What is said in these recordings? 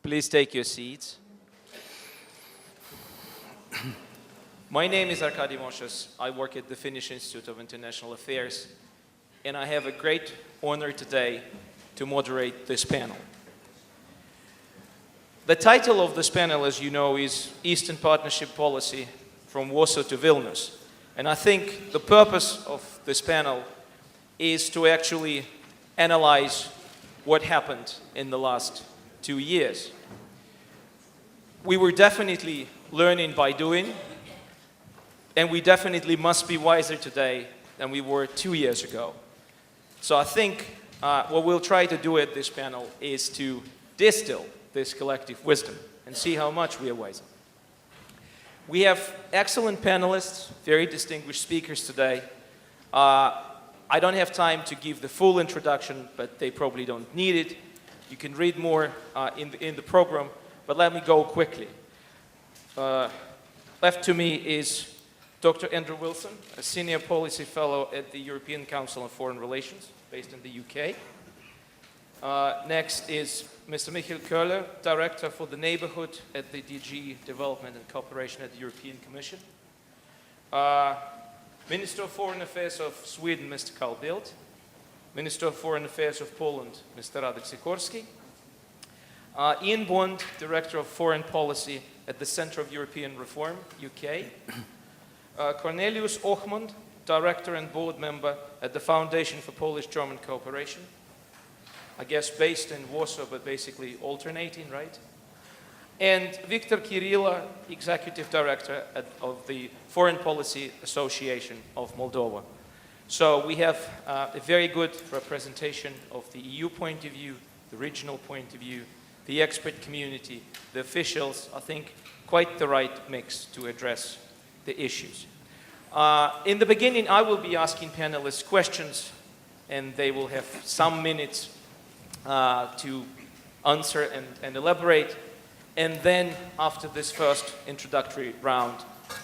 Please take your seats. My name is Arkady Moshas. I work at the Finnish Institute of International Affairs, and I have a great honor today to moderate this panel. The title of this panel, as you know, is Eastern Partnership Policy from Warsaw to Vilnius. And I think the purpose of this panel is to actually analyze what happened in the last 2 years. We were definitely learning by doing, and we definitely must be wiser today than we were 2 years ago. So I think what we'll try to do at this panel is to distill this collective wisdom and see how much we are wiser. We have excellent panelists, very distinguished speakers today. I don't have time to give the full introduction, but they probably don't need it. You can read more in the program, but let me go quickly. Left to me is Dr. Andrew Wilson, a senior policy fellow at the European Council on Foreign Relations, based in the UK. Next is Mr. Michael Köhler, Director for the Neighborhood at the DG Development and Cooperation at the European Commission. Minister of Foreign Affairs of Sweden, Mr. Carl Bildt. Minister of Foreign Affairs of Poland, Mr. Radek Sikorski. Ian Bond, Director of Foreign Policy at the Centre of European Reform, UK. Cornelius Ochmund, Director and Board Member at the Foundation for Polish-German Cooperation. I guess based in Warsaw, but basically alternating, right? And Viktor Kirilla, Executive Director of the Foreign Policy Association of Moldova. So we have a very good representation of the EU point of view, the regional point of view, the expert community, the officials. I think quite the right mix to address the issues. In the beginning, I will be asking panelists questions, and they will have some minutes to answer and elaborate. And then, after this first introductory round,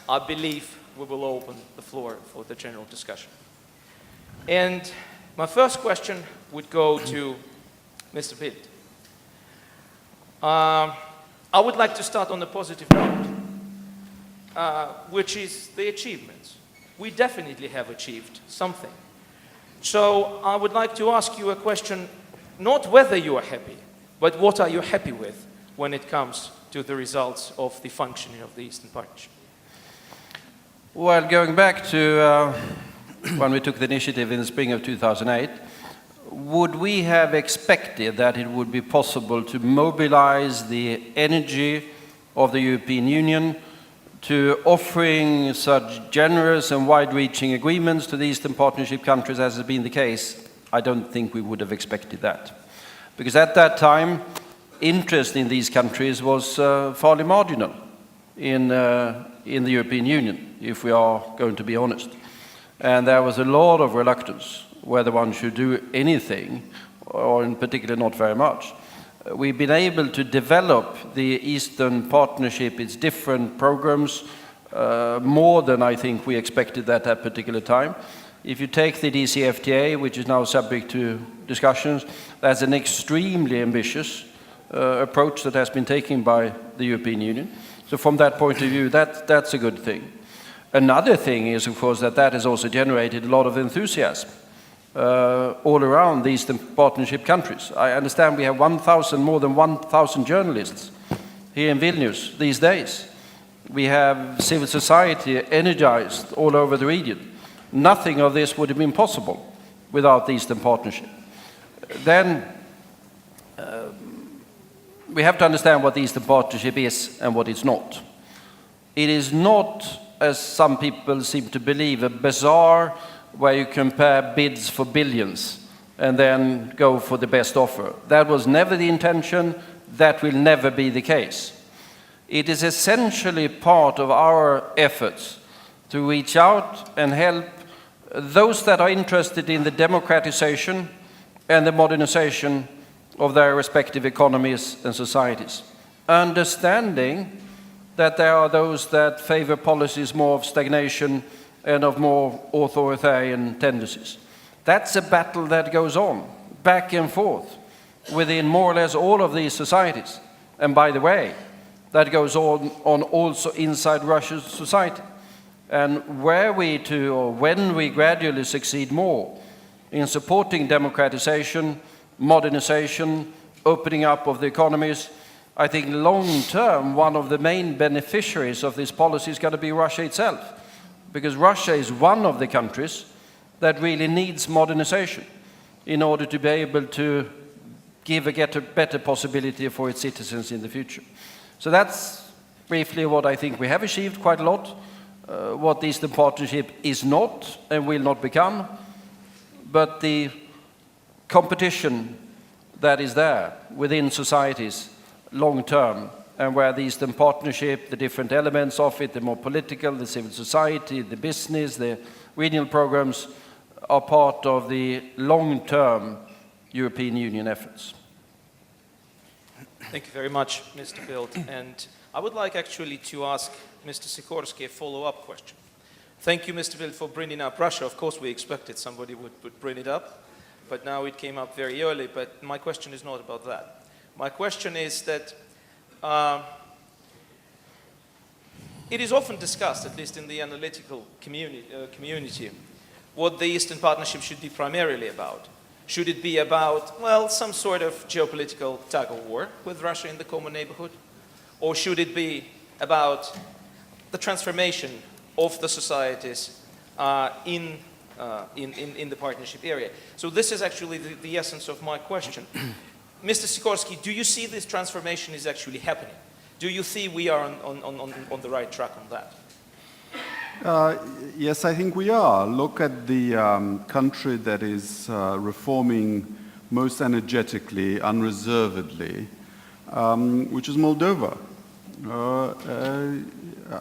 I believe we will open the floor for the general discussion. And my first question would go to Mr. Bildt. I would like to start on a positive note, which is the achievements. We definitely have achieved something. So I would like to ask you a question, not whether you are happy, but what are you happy with when it comes to the results of the functioning of the Eastern Partnership? Well, going back to when we took the initiative in the spring of 2008, would we have expected that it would be possible to mobilize the energy of the European Union to offering such generous and wide-reaching agreements to the Eastern Partnership countries as has been the case? I don't think we would have expected that. Because at that time, interest in these countries was fairly marginal in the European Union, if we are going to be honest. And there was a lot of reluctance whether one should do anything, or in particular not very much. We've been able to develop the Eastern Partnership, its different programs, more than I think we expected at that particular time. If you take the DCFTA, which is now subject to discussions, that's an extremely ambitious approach that has been taken by the European Union. So from that point of view, that's a good thing. Another thing is, of course, that has also generated a lot of enthusiasm all around the Eastern Partnership countries. I understand we have more than 1,000 journalists here in Vilnius these days. We have civil society energized all over the region. Nothing of this would have been possible without the Eastern Partnership. Then we have to understand what the Eastern Partnership is and what it's not. It is not, as some people seem to believe, a bazaar where you compare bids for billions and then go for the best offer. That was never the intention. That will never be the case. It is essentially part of our efforts to reach out and help those that are interested in the democratization and the modernization of their respective economies and societies, understanding that there are those that favor policies more of stagnation and of more authoritarian tendencies. That's a battle that goes on back and forth within more or less all of these societies. And by the way, that goes on also inside Russia's society. And were we to, or when we gradually succeed more in supporting democratization, modernization, opening up of the economies, I think long term, one of the main beneficiaries of this policy is going to be Russia itself. Because Russia is one of the countries that really needs modernization in order to be able to get a better possibility for its citizens in the future. So that's briefly what I think we have achieved quite a lot, what the Eastern Partnership is not and will not become, but the competition that is there within societies long term, and where the Eastern Partnership, the different elements of it, the more political, the civil society, the business, the regional programs, are part of the long-term European Union efforts. Thank you very much, Mr. Bildt. And I would like actually to ask Mr. Sikorsky a follow-up question. Thank you, Mr. Bildt, for bringing up Russia. Of course, we expected somebody would bring it up, but now it came up very early. But my question is not about that. My question is that it is often discussed, at least in the analytical community, what the Eastern Partnership should be primarily about. Should it be about, well, some sort of geopolitical tug-of-war with Russia in the common neighborhood? Or should it be about the transformation of the societies in the partnership area? So this is actually the essence of my question. Mr. Sikorsky, do you see this transformation is actually happening? Do you see we are on the right track on that? Yes, I think we are. Look at the country that is reforming most energetically, unreservedly, which is Moldova.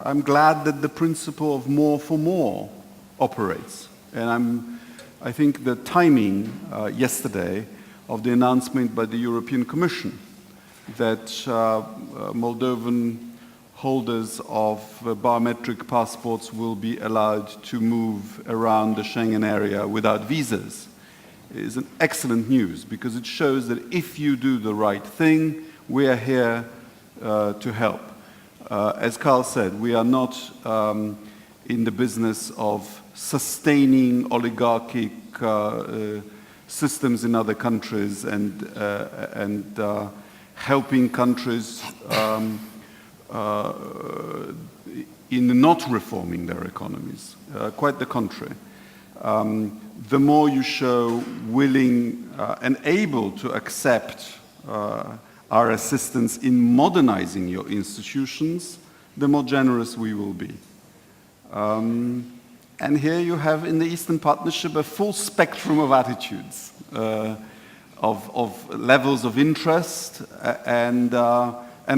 I'm glad that the principle of more for more operates. And I think the timing yesterday of the announcement by the European Commission that Moldovan holders of biometric passports will be allowed to move around the Schengen area without visas is an excellent news, because it shows that if you do the right thing, we are here to help. As Carl said, we are not in the business of sustaining oligarchic systems in other countries and helping countries in not reforming their economies. Quite the contrary. The more you show willing and able to accept our assistance in modernizing your institutions, the more generous we will be. And here you have in the Eastern Partnership a full spectrum of attitudes, of levels of interest and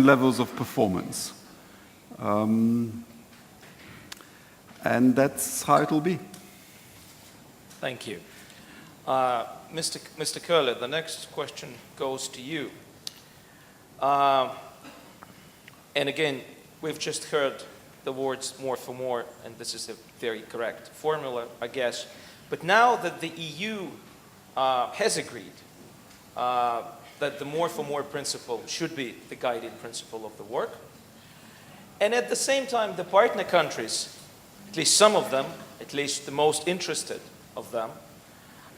levels of performance. And that's how it will be. Thank you. Mr. Köhler, the next question goes to you. And again, we've just heard the words more for more, and this is a very correct formula, I guess. But now that the EU has agreed that the more for more principle should be the guiding principle of the work, and at the same time the partner countries, at least some of them, at least the most interested of them,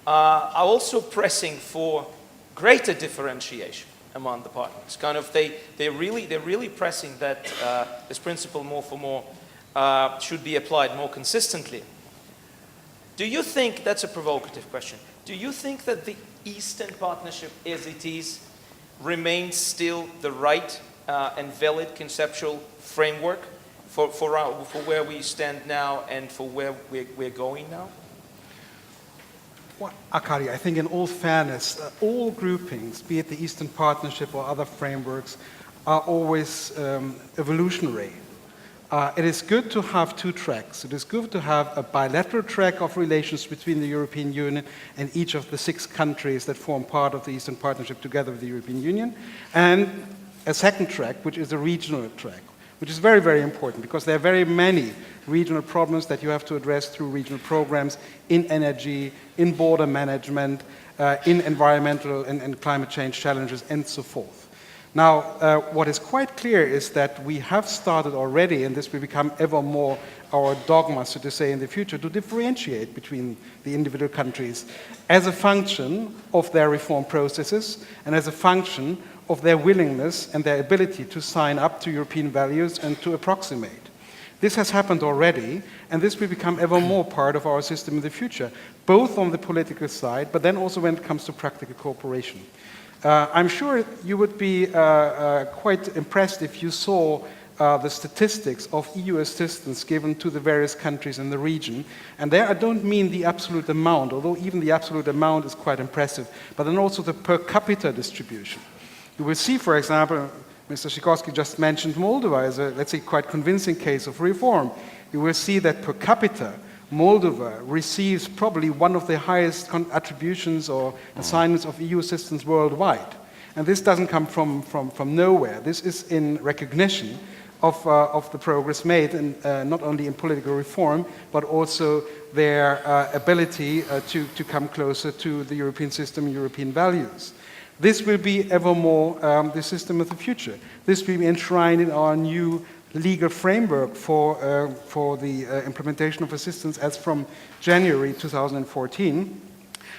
are also pressing for greater differentiation among the partners. Kind of they're really pressing that this principle more for more should be applied more consistently. Do you think, that's a provocative question, do you think that the Eastern Partnership as it is remains still the right and valid conceptual framework for where we stand now and for where we're going now? Well, Akari, I think in all fairness, all groupings, be it the Eastern Partnership or other frameworks, are always evolutionary. It is good to have two tracks. It is good to have a bilateral track of relations between the European Union and each of the 6 countries that form part of the Eastern Partnership together with the European Union, and a second track, which is a regional track, which is very, very important because there are very many regional problems that you have to address through regional programs in energy, in border management, in environmental and climate change challenges, and so forth. Now, what is quite clear is that we have started already, and this will become ever more our dogma, so to say, in the future, to differentiate between the individual countries as a function of their reform processes and as a function of their willingness and their ability to sign up to European values and to approximate. This has happened already, and this will become ever more part of our system in the future, both on the political side, but then also when it comes to practical cooperation. I'm sure you would be quite impressed if you saw the statistics of EU assistance given to the various countries in the region. And there I don't mean the absolute amount, although even the absolute amount is quite impressive, but then also the per capita distribution. You will see, for example, Mr. Sikorski just mentioned Moldova as a, let's say, quite convincing case of reform. You will see that per capita, Moldova receives probably one of the highest attributions or assignments of EU assistance worldwide. And this doesn't come from nowhere. This is in recognition of the progress made, and not only in political reform, but also their ability to come closer to the European system and European values. This will be ever more the system of the future. This will be enshrined in our new legal framework for the implementation of assistance as from January 2014.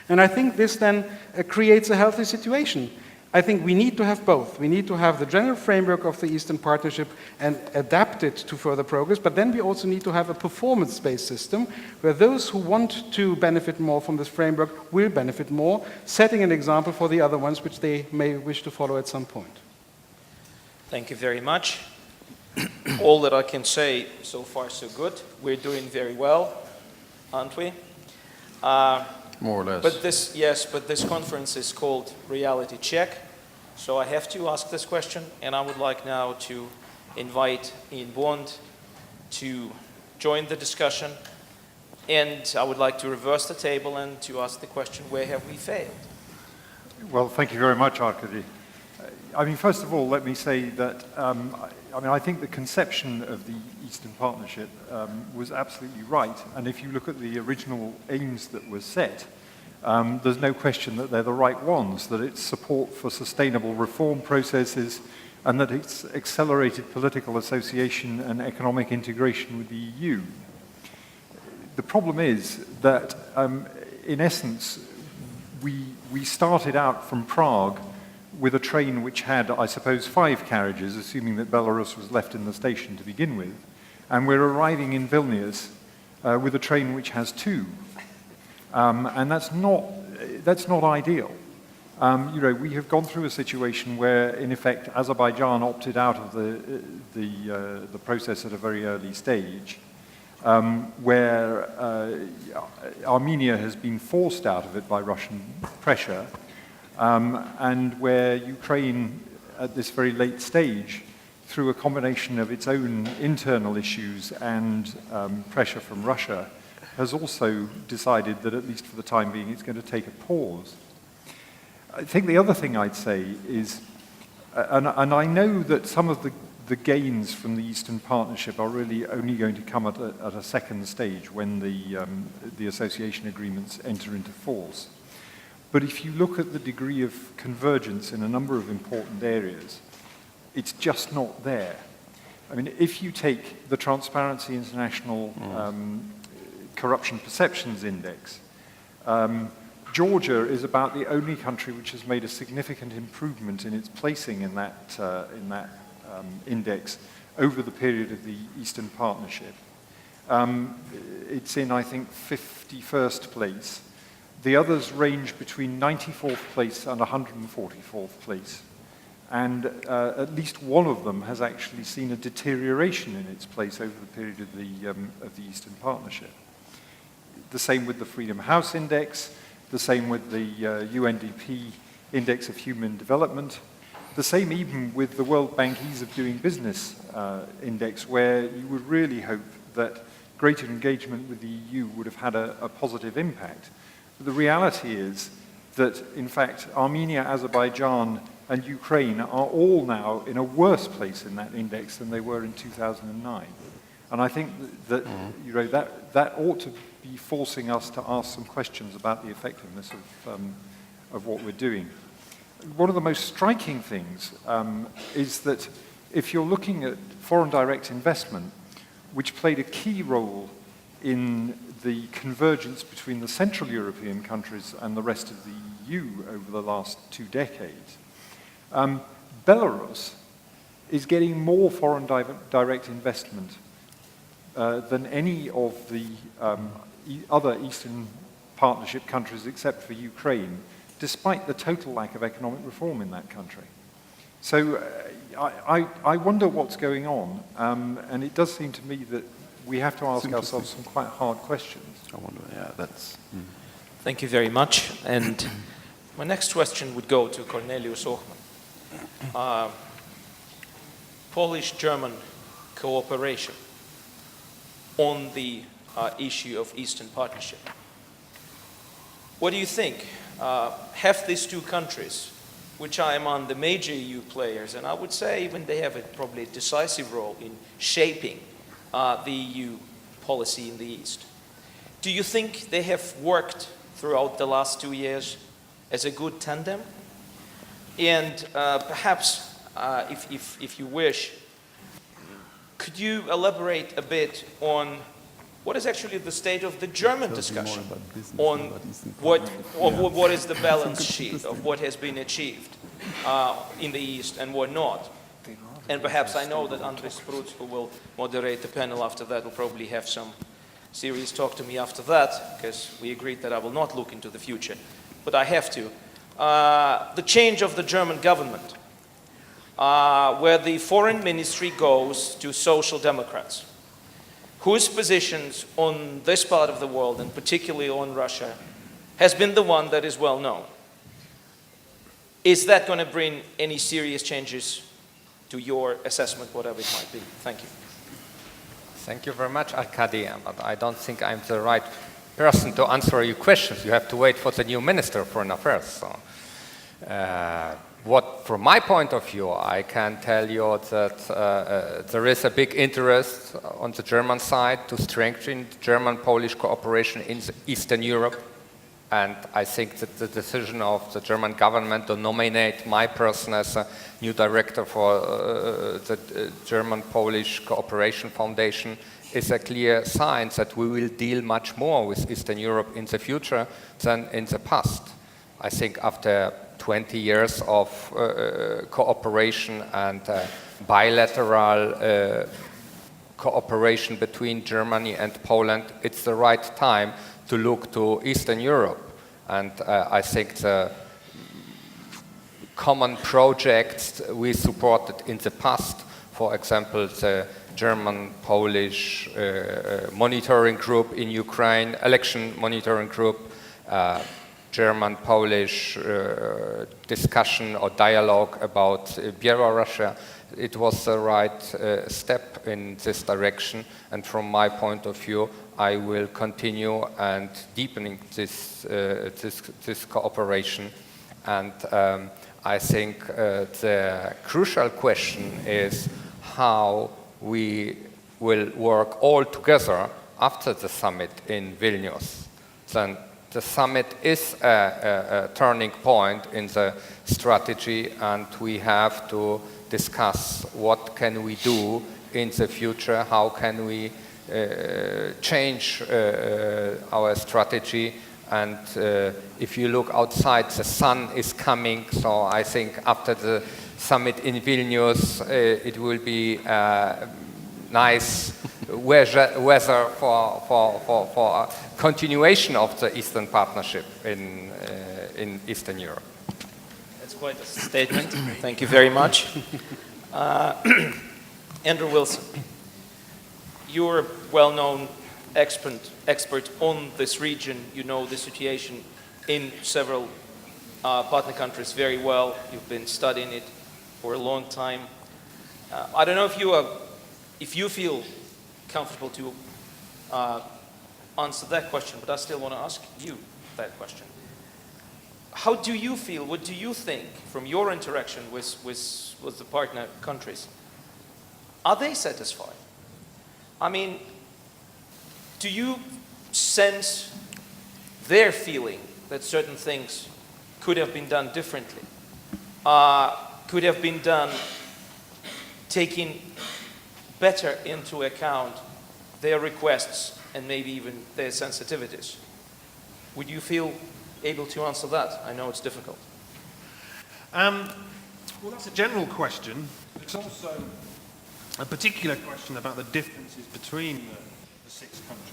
And I think this then creates a healthy situation. I think we need to have both. We need to have the general framework of the Eastern Partnership and adapt it to further progress, but then we also need to have a performance-based system where those who want to benefit more from this framework will benefit more, setting an example for the other ones which they may wish to follow at some point. Thank you very much. All that I can say, so far so good. We're doing very well, aren't we? More or less. But this conference is called Reality Check. So I have to ask this question, and I would like now to invite Ian Bond to join the discussion. And I would like to reverse the table and to ask the question, where have we failed? Well, thank you very much, Arkady. I mean, first of all, let me say that I think the conception of the Eastern Partnership was absolutely right. And if you look at the original aims that were set, there's no question that they're the right ones, that it's support for sustainable reform processes, and that it's accelerated political association and economic integration with the EU. The problem is that, in essence, we started out from Prague with a train which had, I suppose, 5 carriages, assuming that Belarus was left in the station to begin with. And we're arriving in Vilnius with a train which has 2. And that's not ideal. We have gone through a situation where, in effect, Azerbaijan opted out of the process at a very early stage, where Armenia has been forced out of it by Russian pressure, and where Ukraine, at this very late stage, through a combination of its own internal issues and pressure from Russia, has also decided that, at least for the time being, it's going to take a pause. I think the other thing I'd say is, and I know that some of the gains from the Eastern Partnership are really only going to come at a second stage when the association agreements enter into force. But if you look at the degree of convergence in a number of important areas, it's just not there. I mean, if you take the Transparency International Corruption Perceptions Index, Georgia is about the only country which has made a significant improvement in its placing in that index over the period of the Eastern Partnership. It's in, I think, 51st place. The others range between 94th place and 144th place. And at least one of them has actually seen a deterioration in its place over the period of the Eastern Partnership. The same with the Freedom House Index, the same with the UNDP Index of Human Development, the same even with the World Bank Ease of Doing Business Index, where you would really hope that greater engagement with the EU would have had a positive impact. But the reality is that, in fact, Armenia, Azerbaijan, and Ukraine are all now in a worse place in that index than they were in 2009. And I think that that ought to be forcing us to ask some questions about the effectiveness of what we're doing. one of the most striking things is that if you're looking at foreign direct investment, which played a key role in the convergence between the Central European countries and the rest of the EU over the last 2 decades, Belarus is getting more foreign direct investment than any of the other Eastern Partnership countries except for Ukraine, despite the total lack of economic reform in that country. So I wonder what's going on, and it does seem to me that we have to ask ourselves some quite hard questions. I wonder, yeah, that's... Thank you very much. And my next question would go to Cornelius Ochman. Polish-German cooperation on the issue of Eastern Partnership. What do you think? Have these two countries, which are among the major EU players, and I would say even they have probably a decisive role in shaping the EU policy in the East. Do you think they have worked throughout the last 2 years as a good tandem? And perhaps, if you wish, could you elaborate a bit on what is actually the state of the German discussion on what is the balance sheet of what has been achieved in the East and what not? And perhaps I know that Andris Spruc, who will moderate the panel after that, will probably have some serious talk to me after that, because we agreed that I will not look into the future. But I have to. The change of the German government, where the foreign ministry goes to social democrats, whose positions on this part of the world, and particularly on Russia, has been the one that is well known. Is that going to bring any serious changes to your assessment, whatever it might be? Thank you. Thank you very much, Arkady, but I don't think I'm the right person to answer your questions. You have to wait for the new Minister of Foreign Affairs. So, from my point of view, I can tell you that there is a big interest on the German side to strengthen German-Polish cooperation in Eastern Europe. And I think that the decision of the German government to nominate my person as a new director for the German-Polish Cooperation Foundation is a clear sign that we will deal much more with Eastern Europe in the future than in the past. I think after 20 years of cooperation and bilateral cooperation between Germany and Poland, it's the right time to look to Eastern Europe. And I think the common projects we supported in the past, for example, the German-Polish monitoring group in Ukraine, election monitoring group, German-Polish discussion or dialogue about Belarus, it was the right step in this direction. And from my point of view, I will continue and deepening this cooperation. And I think the crucial question is how we will work all together after the summit in Vilnius. Then the summit is a turning point in the strategy, and we have to discuss what can we do in the future, how can we change our strategy. And if you look outside, the sun is coming, so I think after the summit in Vilnius, it will be nice weather for continuation of the Eastern Partnership in Eastern Europe. That's quite a statement. Thank you very much. Andrew Wilson, you're a well-known expert on this region. You know the situation in several partner countries very well. You've been studying it for a long time. I don't know if you feel comfortable to answer that question, but I still want to ask you that question. How do you feel, what do you think from your interaction with the partner countries? Are they satisfied? I mean, do you sense their feeling that certain things could have been done differently? could have been done taking better into account their requests and maybe even their sensitivities? Would you feel able to answer that? I know it's difficult. Well, that's a general question. It's also a particular question about the differences between the 6 countries.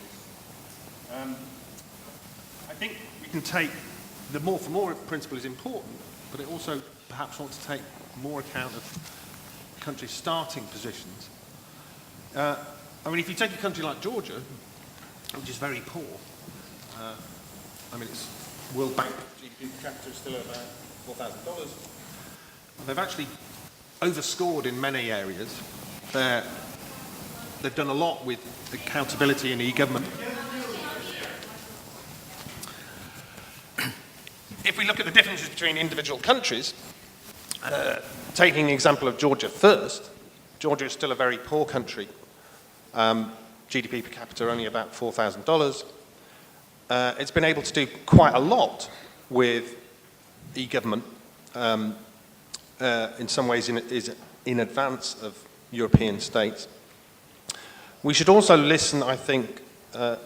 I think we can take the more for more principle is important, but it also perhaps wants to take more account of countries' starting positions. I mean, if you take a country like Georgia, which is very poor, I mean, its World Bank GDP per capita is still about $4,000. They've actually overscored in many areas. They've done a lot with accountability and e-government. If we look at the differences between individual countries, taking the example of Georgia first, Georgia is still a very poor country. GDP per capita only about $4,000. It's been able to do quite a lot with e-government. In some ways is in advance of European states. We should also listen, I think,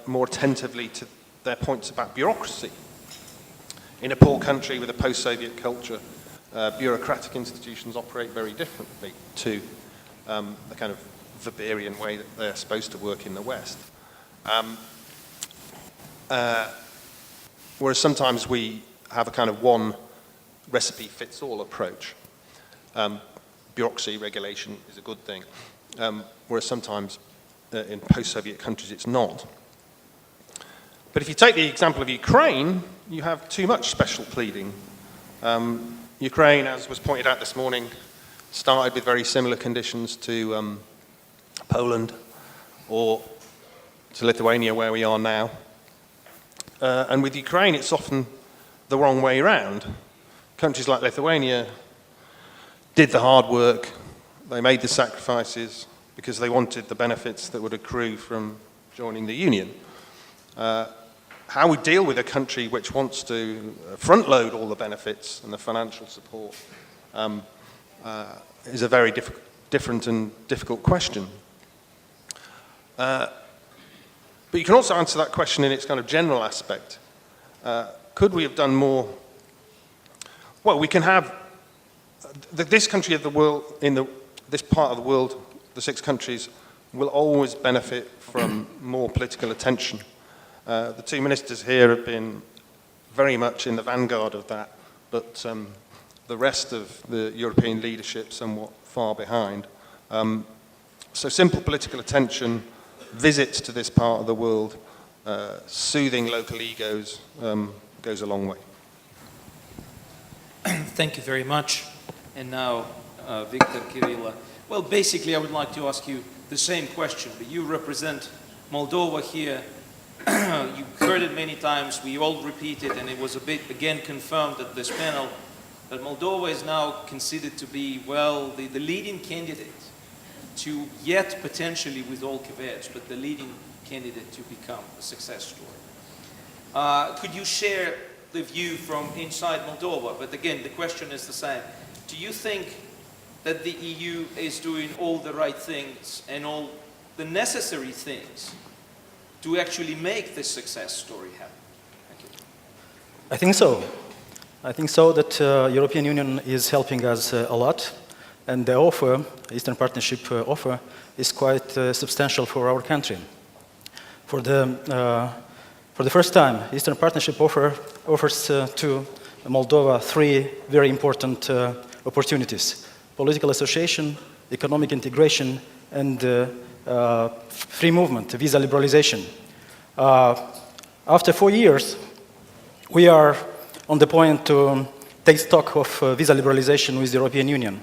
more attentively to their points about bureaucracy. In a poor country with a post-Soviet culture, bureaucratic institutions operate very differently to the kind of Weberian way that they're supposed to work in the West. Whereas sometimes we have a kind of one recipe fits all approach. Bureaucracy, regulation is a good thing, whereas sometimes in post-Soviet countries it's not. But if you take the example of Ukraine, you have too much special pleading. Ukraine, as was pointed out this morning, started with very similar conditions to Poland or to Lithuania, where we are now. And with Ukraine, it's often the wrong way around. Countries like Lithuania did the hard work, they made the sacrifices because they wanted the benefits that would accrue from joining the Union. How we deal with a country which wants to front-load all the benefits and the financial support is a very different and difficult question. But you can also answer that question in its kind of general aspect. Could we have done more? Well, we can have this country of the world, this part of the world, the 6 countries, will always benefit from more political attention. The 2 ministers here have been very much in the vanguard of that, but the rest of the European leadership somewhat far behind. So simple political attention, visits to this part of the world, soothing local egos goes a long way. Thank you very much. And now, Victor, Kirilla. Well, basically, I would like to ask you the same question, but you represent Moldova here. You heard it many times, we all repeat it, and it was a bit, again, confirmed at this panel, that Moldova is now considered to be, well, the leading candidate to yet potentially, with all caveats, but the leading candidate to become a success story. Could you share the view from inside Moldova? But again, the question is the same. Do you think that the EU is doing all the right things and all the necessary things to actually make this success story happen? Thank you. I think so. I think so that European Union is helping us a lot, and the offer, Eastern Partnership offer, is quite substantial for our country. For the first time, Eastern Partnership offers to Moldova 3 very important opportunities: political association, economic integration, and free movement, visa liberalization. After 4 years, we are on the point to take stock of visa liberalization with the European Union.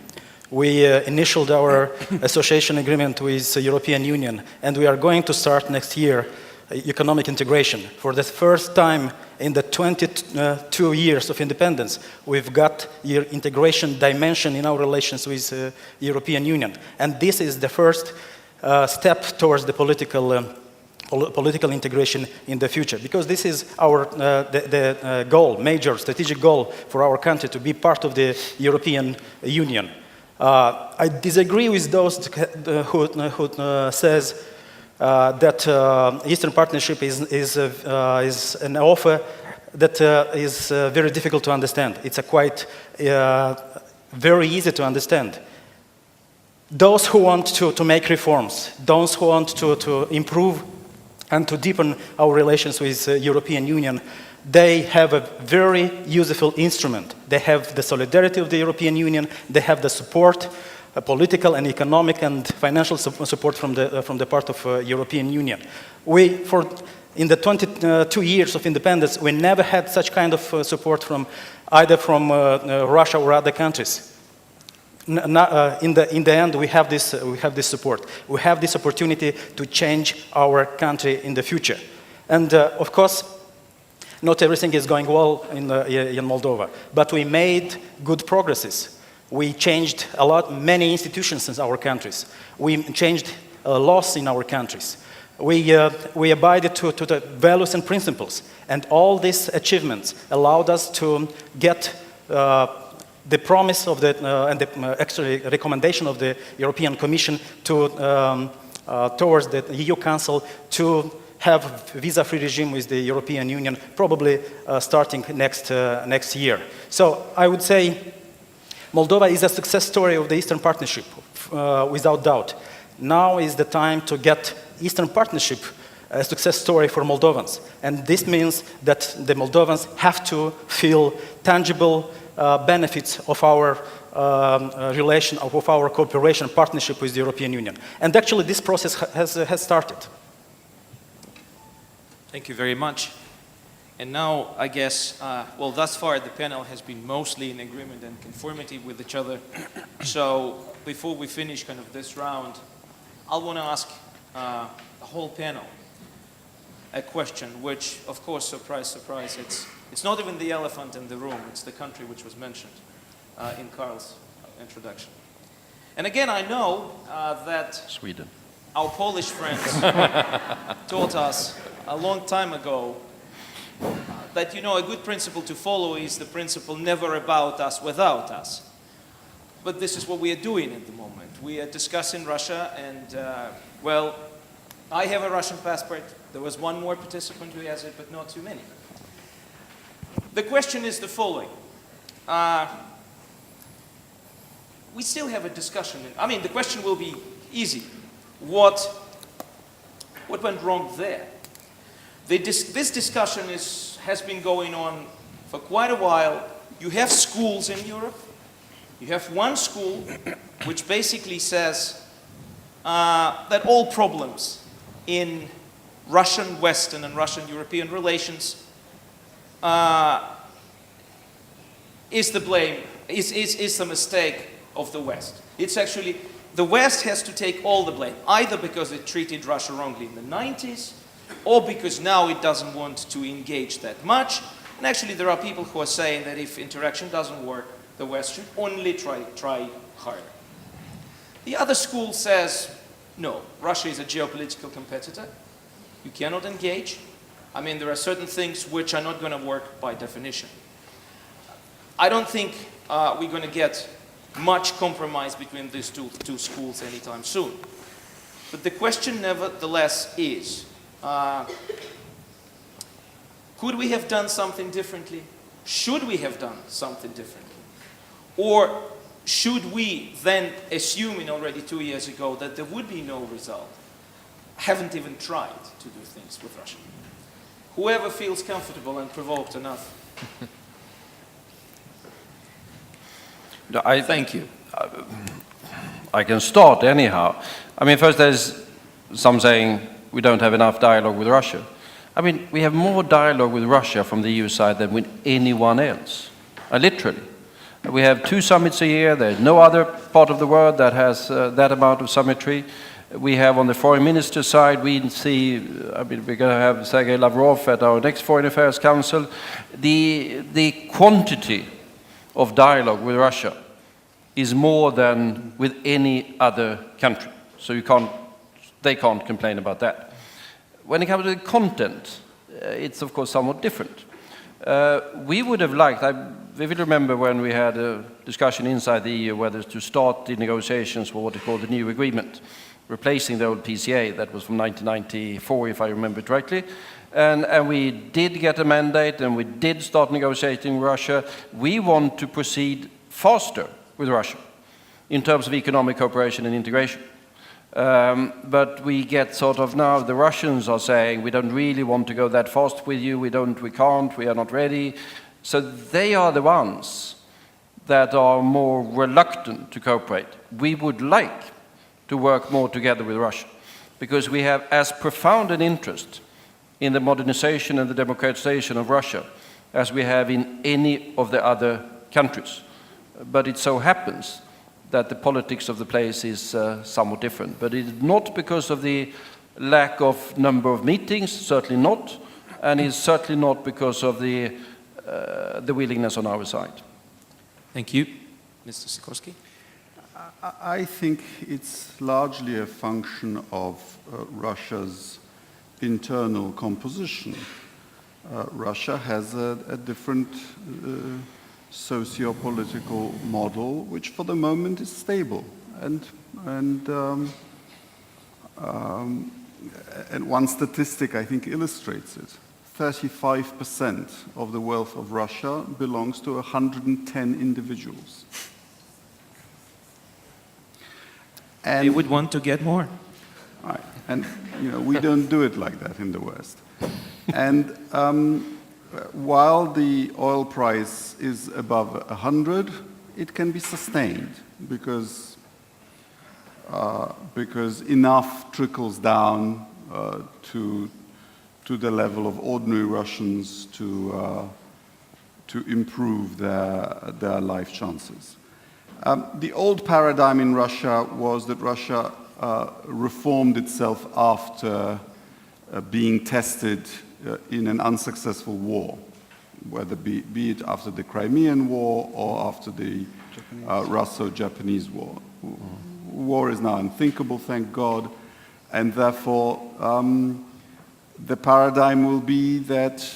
We initialed our association agreement with the European Union, and we are going to start next year economic integration. For the first time in the 22 years of independence, we've got the integration dimension in our relations with the European Union. And this is the first step towards the political political integration in the future, because this is our goal, major strategic goal for our country, to be part of the European Union. I disagree with those who says that Eastern Partnership is an offer that is very difficult to understand. It's a quite very easy to understand. Those who want to make reforms, those who want to improve and to deepen our relations with the European Union, they have a very useful instrument. They have the solidarity of the European Union, they have the support, political and economic and financial support from the part of European Union. In the 22 years of independence, we never had such kind of support from either from Russia or other countries. In the end, we have this support. We have this opportunity to change our country in the future. And of course, not everything is going well in Moldova, but we made good progresses. We changed a lot, many institutions in our countries. We changed laws in our countries. We abided to the values and principles. And all these achievements allowed us to get the promise of and the actually recommendation of the European Commission towards the EU Council to have visa-free regime with the European Union, probably starting next year. So I would say Moldova is a success story of the Eastern Partnership, without doubt. Now is the time to get Eastern Partnership a success story for Moldovans. And this means that the Moldovans have to feel tangible benefits of our relation, of our cooperation, partnership with the European Union. And actually this process has started. Thank you very much. And now, I guess, well, thus far the panel has been mostly in agreement and conformity with each other. So before we finish kind of this round, I want to ask the whole panel a question, which, of course, surprise, surprise, it's not even the elephant in the room, it's the country which was mentioned in Carl's introduction. And again, I know that Sweden. Our Polish friends taught us a long time ago that, you know, a good principle to follow is the principle never about us, without us. But this is what we are doing at the moment. We are discussing Russia and, well, I have a Russian passport. There was one more participant who has it, but not too many. The question is the following. We still have a discussion. I mean, the question will be easy. What went wrong there? This discussion has been going on for quite a while. You have schools in Europe. You have one school which basically says that all problems in Russian Western and Russian European relations is the mistake of the West. It's actually, the West has to take all the blame, either because it treated Russia wrongly in the 90s, or because now it doesn't want to engage that much. And actually there are people who are saying that if interaction doesn't work, the West should only try harder. The other school says, no, Russia is a geopolitical competitor. You cannot engage. I mean, there are certain things which are not going to work by definition. I don't think we're going to get much compromise between these two schools anytime soon. But the question nevertheless is, could we have done something differently? Should we have done something differently? Or should we then, assuming already 2 years ago that there would be no result, haven't even tried to do things with Russia? Whoever feels comfortable and provoked enough. Thank you. I can start anyhow. I mean, first there's some saying we don't have enough dialogue with Russia. I mean, we have more dialogue with Russia from the EU side than with anyone else, literally. We have 2 summits a year. There's no other part of the world that has that amount of summitry. We have on the foreign minister side, we see, I mean, we're going to have Sergei Lavrov at our next Foreign Affairs Council. The quantity of dialogue with Russia is more than with any other country. So they can't complain about that. When it comes to the content, it's of course somewhat different. We would have liked, I vividly remember when we had a discussion inside the EU whether to start the negotiations for what is called the new agreement, replacing the old PCA that was from 1994, if I remember it rightly. And we did get a mandate and we did start negotiating with Russia. We want to proceed faster with Russia in terms of economic cooperation and integration. But we get sort of now the Russians are saying we don't really want to go that fast with you, we can't, we are not ready. So they are the ones that are more reluctant to cooperate. We would like to work more together with Russia because we have as profound an interest in the modernization and the democratization of Russia as we have in any of the other countries. But it so happens that the politics of the place is somewhat different. But it's not because of the lack of number of meetings, certainly not, and it's certainly not because of the willingness on our side. Thank you. Mr. Sikorski? I think it's largely a function of Russia's internal composition. Russia has a different socio-political model, which for the moment is stable. And one statistic, I think, illustrates it. 35% of the wealth of Russia belongs to 110 individuals. And they would want to get more. Right. And we don't do it like that in the West. And while the oil price is above 100, it can be sustained because enough trickles down to the level of ordinary Russians to improve their life chances. The old paradigm in Russia was that Russia reformed itself after being tested in an unsuccessful war, whether be it after the Crimean War or after the Russo-Japanese War. War is now unthinkable, thank God, and therefore the paradigm will be that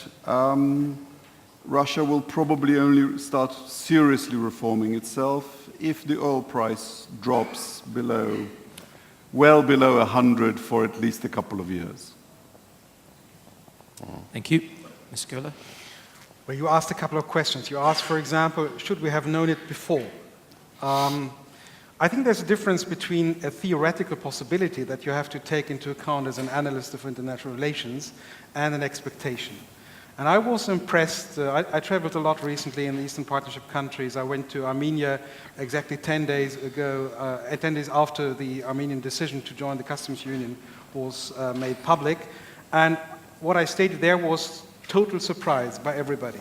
Russia will probably only start seriously reforming itself if the oil price drops well below 100 for at least a couple of years. Thank you. Ms. Köhler? Well, you asked a couple of questions. You asked, for example, should we have known it before? I think there's a difference between a theoretical possibility that you have to take into account as an analyst of international relations and an expectation. And I was impressed. I traveled a lot recently in the Eastern Partnership countries. I went to Armenia exactly 10 days ago, 10 days after the Armenian decision to join the customs union was made public. And what I stated there was total surprise by everybody.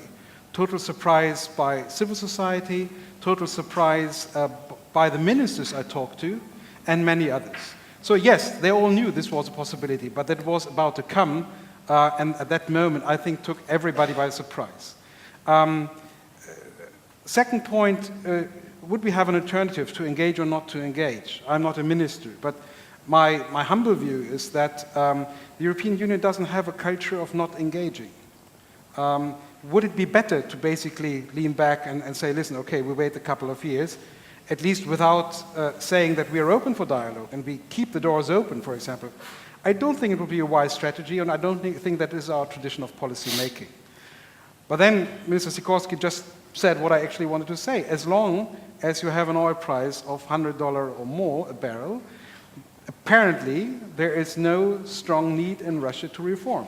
Total surprise by civil society, total surprise by the ministers I talked to, and many others. So yes, they all knew this was a possibility, but that was about to come. And at that moment, I think, took everybody by surprise. Second point, would we have an alternative to engage or not to engage? I'm not a minister, but my humble view is that the European Union doesn't have a culture of not engaging. Would it be better to basically lean back and say, listen, okay, we wait a couple of years, at least without saying that we are open for dialogue and we keep the doors open, for example? I don't think it would be a wise strategy, and I don't think that is our tradition of policy making. But then Minister Sikorski just said what I actually wanted to say. As long as you have an oil price of $100 or more a barrel, apparently there is no strong need in Russia to reform.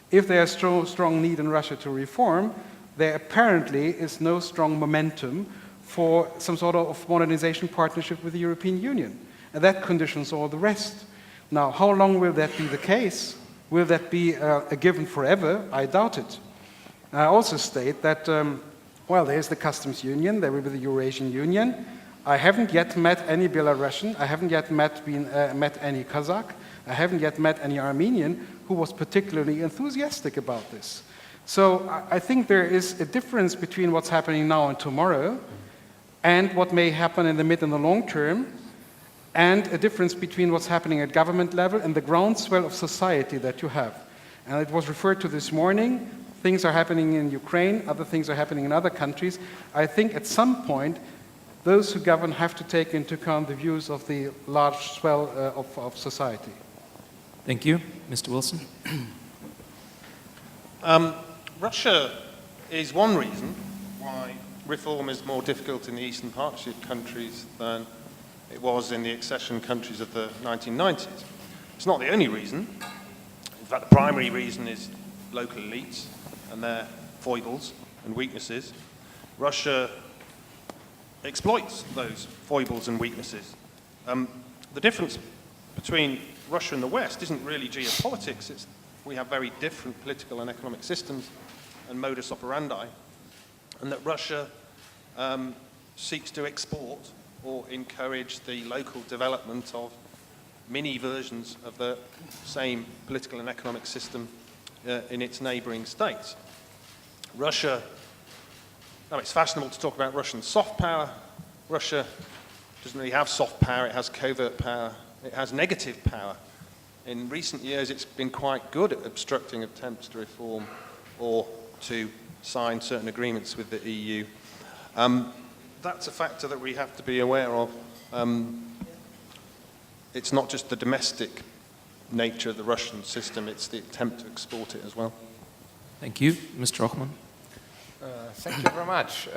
If there is strong need in Russia to reform, there apparently is no strong momentum for some sort of modernization partnership with the European Union. And that conditions all the rest. Now, how long will that be the case? Will that be a given forever? I doubt it. I also state that, well, there's the customs union, there will be the Eurasian Union. I haven't yet met any Belarusian, I haven't yet met any Kazakh, I haven't yet met any Armenian who was particularly enthusiastic about this. So I think there is a difference between what's happening now and tomorrow and what may happen in the mid and the long term. and a difference between what's happening at government level and the groundswell of society that you have. And it was referred to this morning. Things are happening in Ukraine, other things are happening in other countries. I think at some point, those who govern have to take into account the views of the large swell of society. Thank you. Mr. Wilson? Russia is one reason why reform is more difficult in the Eastern Partnership countries than it was in the accession countries of the 1990s. It's not the only reason. In fact, the primary reason is local elites and their foibles and weaknesses. Russia exploits those foibles and weaknesses. The difference between Russia and the West isn't really geopolitics. We have very different political and economic systems and modus operandi, and that Russia seeks to export or encourage the local development of mini versions of the same political and economic system in its neighboring states. Russia, now it's fashionable to talk about Russian soft power. Russia doesn't really have soft power, it has covert power, it has negative power. In recent years, it's been quite good at obstructing attempts to reform or to sign certain agreements with the EU. That's a factor that we have to be aware of. It's not just the domestic nature of the Russian system, it's the attempt to export it as well. Thank you. Mr. Ochman? Thank you very much.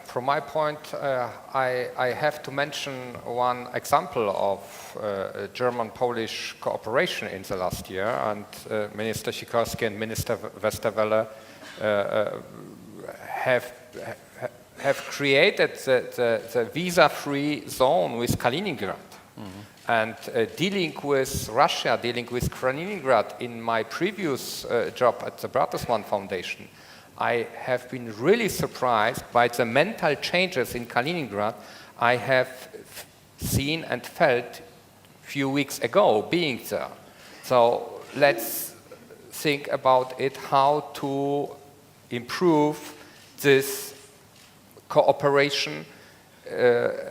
From my point, I have to mention one example of German-Polish cooperation in the last year, and Minister Sikorski and Minister Westerwelle have created the visa-free zone with Kaliningrad. And dealing with Russia, dealing with Kaliningrad in my previous job at the Bertelsmann Foundation, I have been really surprised by the mental changes in Kaliningrad I have seen and felt a few weeks ago being there. So let's think about it, how to improve this cooperation,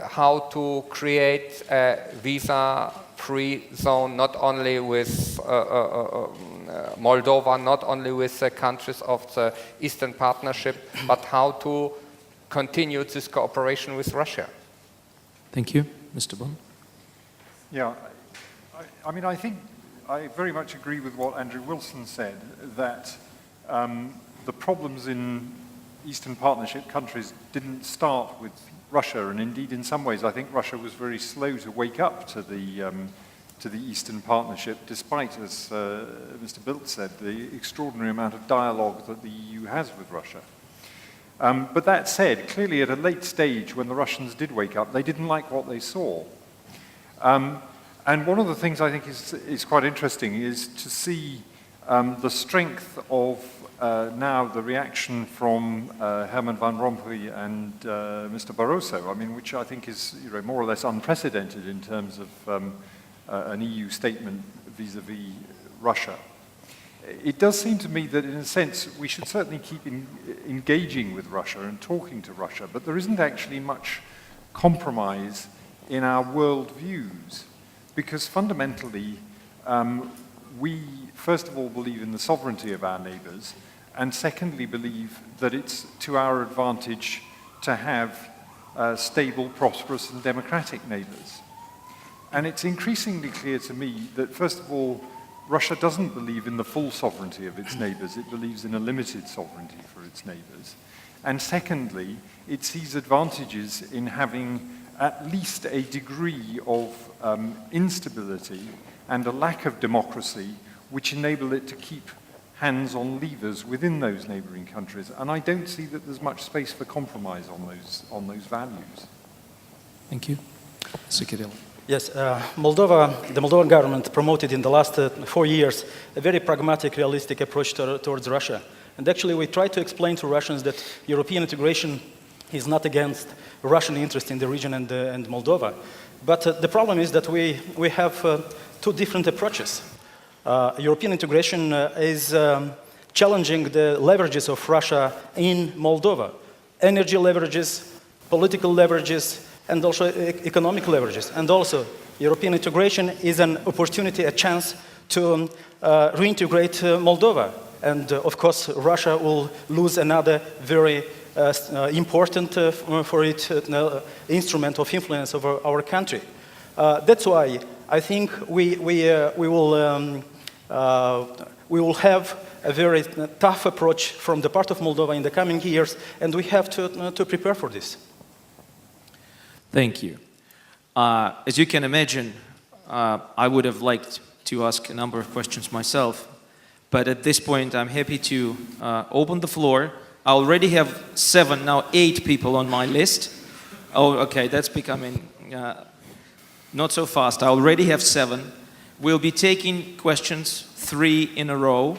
how to create a visa-free zone not only with Moldova, not only with the countries of the Eastern Partnership, but how to continue this cooperation with Russia. Thank you. Mr. Bond? Yeah, I mean, I think I very much agree with what Andrew Wilson said, that the problems in Eastern Partnership countries didn't start with Russia, and indeed in some ways I think Russia was very slow to wake up to the Eastern Partnership, despite, as Mr. Bildt said, the extraordinary amount of dialogue that the EU has with Russia. But that said, clearly at a late stage when the Russians did wake up, they didn't like what they saw. And one of the things I think is quite interesting is to see the strength of now the reaction from Herman Van Rompuy and Mr. Barroso, I mean, which I think is more or less unprecedented in terms of an EU statement vis-à-vis Russia. It does seem to me that in a sense we should certainly keep engaging with Russia and talking to Russia, but there isn't actually much compromise in our world views, because fundamentally we first of all believe in the sovereignty of our neighbours, and secondly believe that it's to our advantage to have stable, prosperous and democratic neighbours. And it's increasingly clear to me that first of all Russia doesn't believe in the full sovereignty of its neighbours, it believes in a limited sovereignty for its neighbours. And secondly, it sees advantages in having at least a degree of instability and a lack of democracy which enable it to keep hands on levers within those neighbouring countries. And I don't see that there's much space for compromise on those values. Thank you. Mr. Kirill. Yes, Moldova, the Moldovan government promoted in the last 4 years a very pragmatic, realistic approach towards Russia. And actually we try to explain to Russians that European integration is not against Russian interest in the region and Moldova. But the problem is that we have two different approaches. European integration is challenging the leverages of Russia in Moldova. Energy leverages, political leverages, and also economic leverages, and also European integration is an opportunity, a chance to reintegrate Moldova. And of course, Russia will lose another very important for it instrument of influence over our country. That's why I think we will have a very tough approach from the part of Moldova in the coming years, and we have to prepare for this. Thank you. As you can imagine, I would have liked to ask a number of questions myself, but at this point I'm happy to open the floor. I already have 7, now 8 people on my list. Oh, okay, that's becoming not so fast. I already have 7. We'll be taking questions 3 in a row.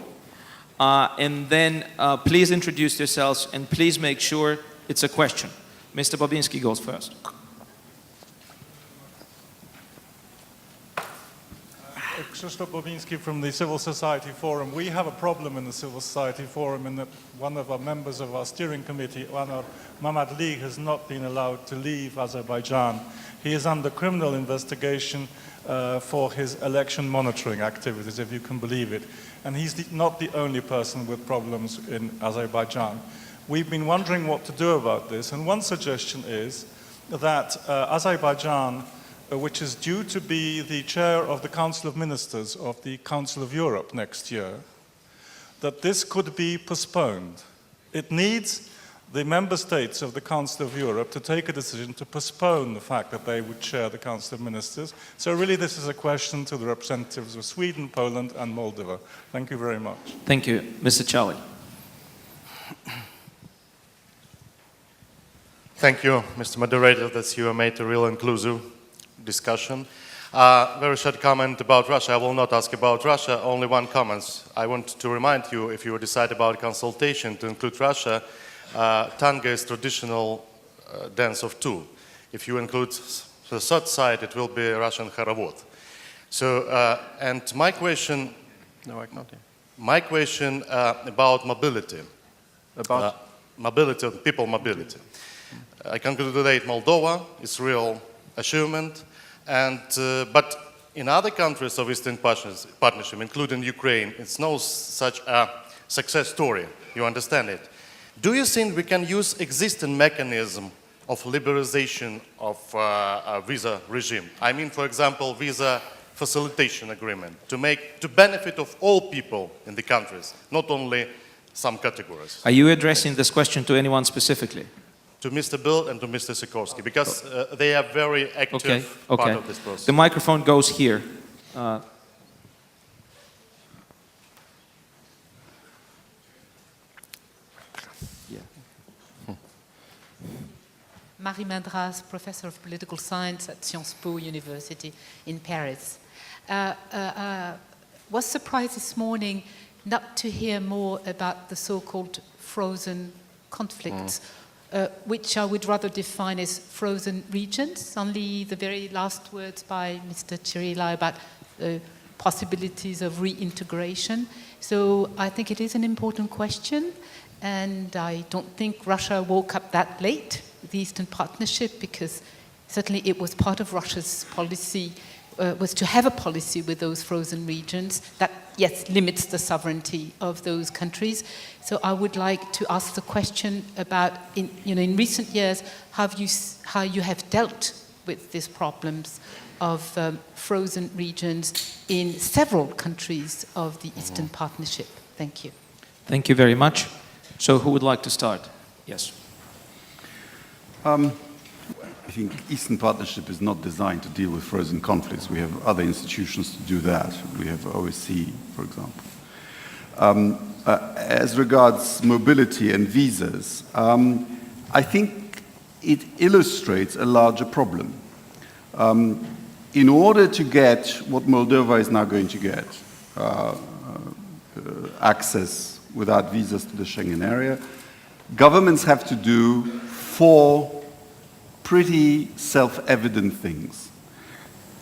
And then please introduce yourselves and please make sure it's a question. Mr. Babinski goes first. Krzysztof Bobinski from the Civil Society Forum. We have a problem in the Civil Society Forum in that one of our members of our steering committee, Mamad Lig, has not been allowed to leave Azerbaijan. He is under criminal investigation for his election monitoring activities, if you can believe it. And he's not the only person with problems in Azerbaijan. We've been wondering what to do about this, and one suggestion is that Azerbaijan, which is due to be the chair of the Council of Ministers of the Council of Europe next year, that this could be postponed. It needs the member states of the Council of Europe to take a decision to postpone the fact that they would chair the Council of Ministers. So really this is a question to the representatives of Sweden, Poland and Moldova. Thank you very much. Thank you. Mr. Charlie. Thank you, Mr. Moderator, that you made a real inclusive discussion. Very short comment about Russia. I will not ask about Russia, only one comment. I want to remind you, if you decide about consultation to include Russia, tango is traditional dance of 2. If you include the third side, it will be Russian horovod. So, and my question, my question about mobility. About? Mobility, people mobility. I congratulate Moldova, it's real achievement, and, but in other countries of Eastern Partnership, including Ukraine, it's no such a success story, you understand it. Do you think we can use existing mechanism of liberalization of a visa regime? I mean, for example, visa facilitation agreement to benefit of all people in the countries, not only some categories. Are you addressing this question to anyone specifically? To Mr. Bill and to Mr. Sikorsky, because they are very active part of this process. The microphone goes here. Marie Madras, Professor of Political Science at Sciences Po University in Paris. Was surprised this morning not to hear more about the so-called frozen conflicts, which I would rather define as frozen regions. Only the very last words by Mr. Chirila about possibilities of reintegration. So I think it is an important question, and I don't think Russia woke up that late, the Eastern Partnership, because certainly it was part of Russia's policy, was to have a policy with those frozen regions that, yes, limits the sovereignty of those countries. So I would like to ask the question about, in recent years, how you have dealt with these problems of frozen regions in several countries of the Eastern Partnership. Thank you. Thank you very much. So who would like to start? Yes. I think Eastern Partnership is not designed to deal with frozen conflicts. We have other institutions to do that. We have OSCE, for example. As regards mobility and visas, I think it illustrates a larger problem. In order to get what Moldova is now going to get, access without visas to the Schengen area, governments have to do 4 pretty self-evident things.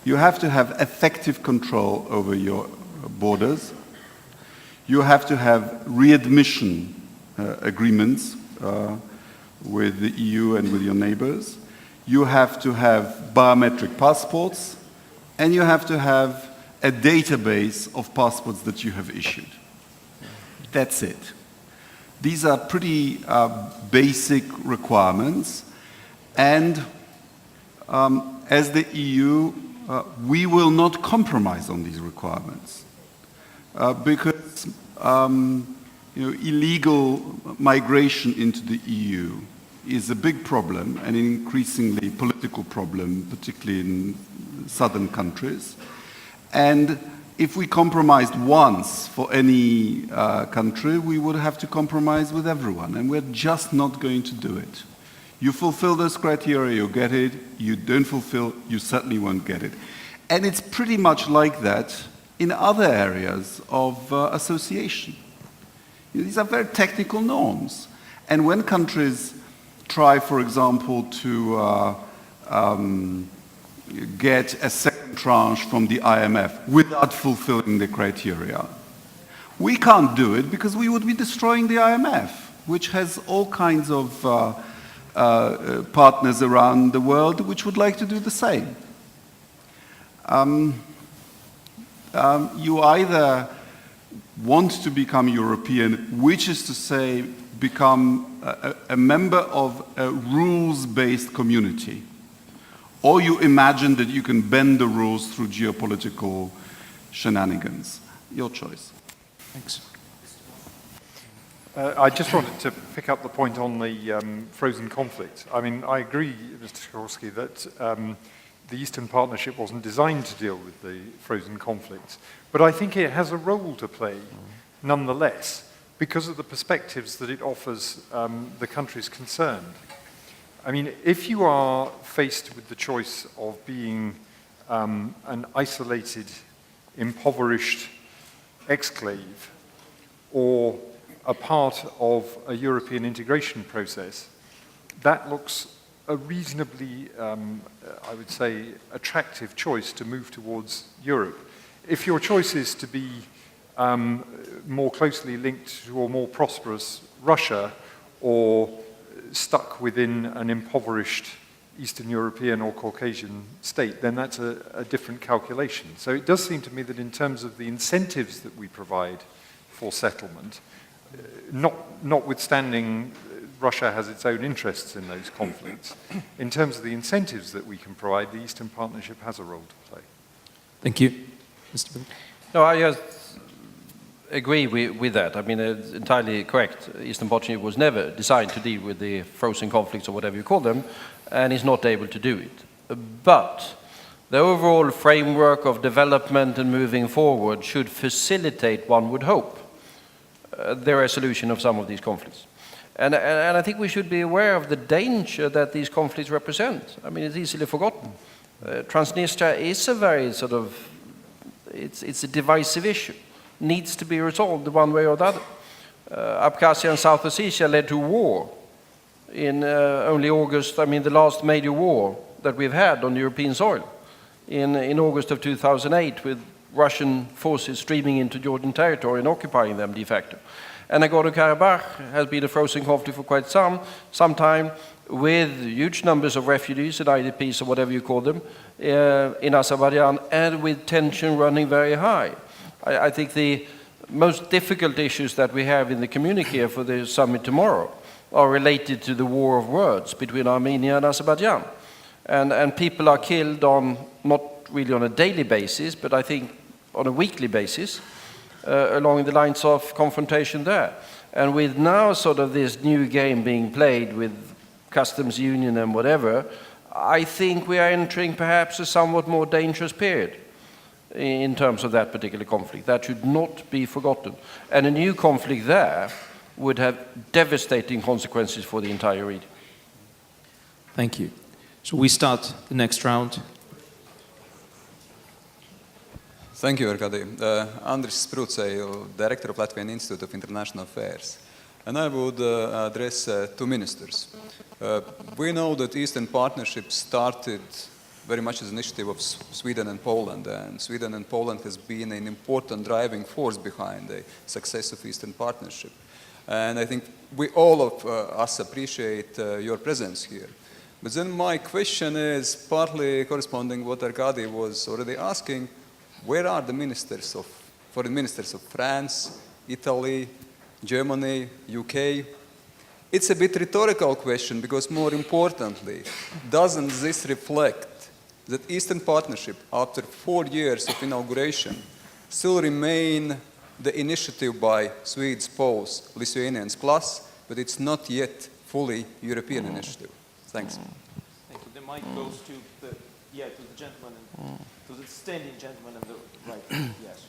You have to have effective control over your borders. You have to have readmission agreements with the EU and with your neighbors. You have to have biometric passports, and you have to have a database of passports that you have issued. That's it. These are pretty basic requirements, and as the EU, we will not compromise on these requirements because illegal migration into the EU is a big problem and an increasingly political problem, particularly in southern countries. And if we compromised once for any country, we would have to compromise with everyone, and we're just not going to do it. You fulfill those criteria, you get it. You don't fulfill, you certainly won't get it. And it's pretty much like that in other areas of association. These are very technical norms. And when countries try, for example, to get a second tranche from the IMF without fulfilling the criteria, we can't do it because we would be destroying the IMF, which has all kinds of partners around the world which would like to do the same. You either want to become European, which is to say become a member of a rules-based community, or you imagine that you can bend the rules through geopolitical shenanigans. Your choice. Thanks. I just wanted to pick up the point on the frozen conflict. I mean, I agree, Mr. Sikorski, that the Eastern Partnership wasn't designed to deal with the frozen conflicts, but I think it has a role to play nonetheless because of the perspectives that it offers the countries concerned. I mean, if you are faced with the choice of being an isolated, impoverished exclave or a part of a European integration process, that looks a reasonably, I would say, attractive choice to move towards Europe. If your choice is to be more closely linked to a more prosperous Russia or stuck within an impoverished Eastern European or Caucasian state, then that's a different calculation. So it does seem to me that in terms of the incentives that we provide for settlement, notwithstanding Russia has its own interests in those conflicts, in terms of the incentives that we can provide, the Eastern Partnership has a role to play. Thank you. Mr. Bill? No, I just agree with that. I mean, it's entirely correct. Eastern Partnership was never designed to deal with the frozen conflicts or whatever you call them, and is not able to do it. But the overall framework of development and moving forward should facilitate, one would hope, the resolution of some of these conflicts. And I think we should be aware of the danger that these conflicts represent. I mean, it's easily forgotten. Transnistria is a very sort of, it's a divisive issue. Needs to be resolved one way or the other. Abkhazia and South Ossetia led to war in only August, I mean the last major war that we've had on European soil in August of 2008 with Russian forces streaming into Georgian territory and occupying them de facto. And Nagorno-Karabakh has been a frozen conflict for quite some time with huge numbers of refugees and IDPs or whatever you call them in Azerbaijan and with tension running very high. I think the most difficult issues that we have in the communique for the summit tomorrow are related to the war of words between Armenia and Azerbaijan. And people are killed on, not really on a daily basis, but I think on a weekly basis, along the lines of confrontation there. And with now sort of this new game being played with customs union and whatever, I think we are entering perhaps a somewhat more dangerous period in terms of that particular conflict. That should not be forgotten. And a new conflict there would have devastating consequences for the entire region. Thank you. Shall we start the next round? Thank you, Arkady. Andris Spruceju, Director of Latvian Institute of International Affairs. And I would address two ministers. We know that Eastern Partnership started very much as an initiative of Sweden and Poland has been an important driving force behind the success of Eastern Partnership. And I think we all of us appreciate your presence here. But then my question is partly corresponding what Arkady was already asking. Where are the foreign ministers of France, Italy, Germany, UK? It's a bit rhetorical question because more importantly, doesn't this reflect that Eastern Partnership, after 4 years of inauguration, still remain the initiative by Swedes, Poles, Lithuanians plus, but it's not yet fully European initiative? Thanks. Thank you. The mic goes to the gentleman, to the standing gentleman on the right. Yes.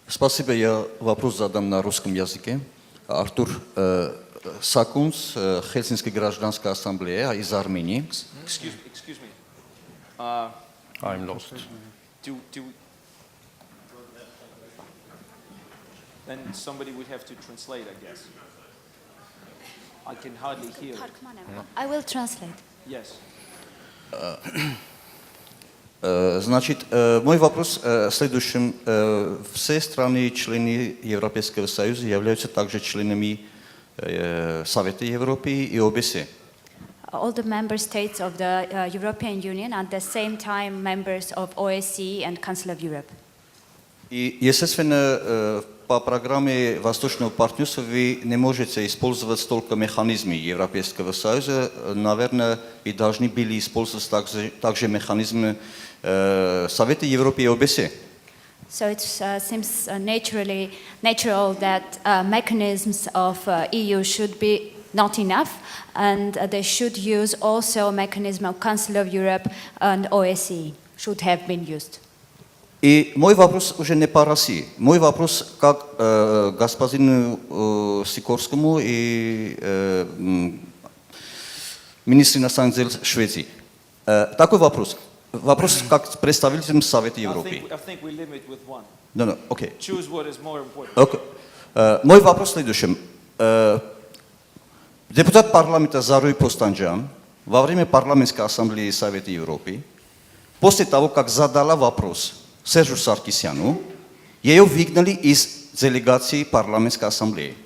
Спасибо. Я вопрос задам на русском языке. Артур Сакунц, Хельсинская гражданская ассамблея из Армении. Excuse me. I'm lost. Then somebody would have to translate, I guess. I can hardly hear. I will translate. Yes. Значит, мой вопрос в следующем. Все страны, члены Европейского Союза, являются также членами Совета Европы и ОБСЕ. All the member states of the European Union are at the same time members of OSCE and Council of Europe. И, естественно, по программе Восточного партнерства вы не можете использовать столько механизмов Европейского Союза. Наверное, и должны были использовать также механизмы Совета Европы и ОБСЕ. So it seems natural that mechanisms of EU should be not enough, and they should use also mechanism of Council of Europe and OSCE should have been used. И мой вопрос уже не по России. Мой вопрос как господину Сикорскому и министру иностранных дел Швеции. Такой вопрос. Вопрос как представителям Совета Европы. I think we limit with one. No, okay. Choose what is more important. Okay. Мой вопрос в следующем. Депутат парламента Заруй Постанджан во время парламентской ассамблеи Совета Европы, после того, как задала вопрос Сержу Саркисяну, ее выгнали из делегации парламентской ассамблеи.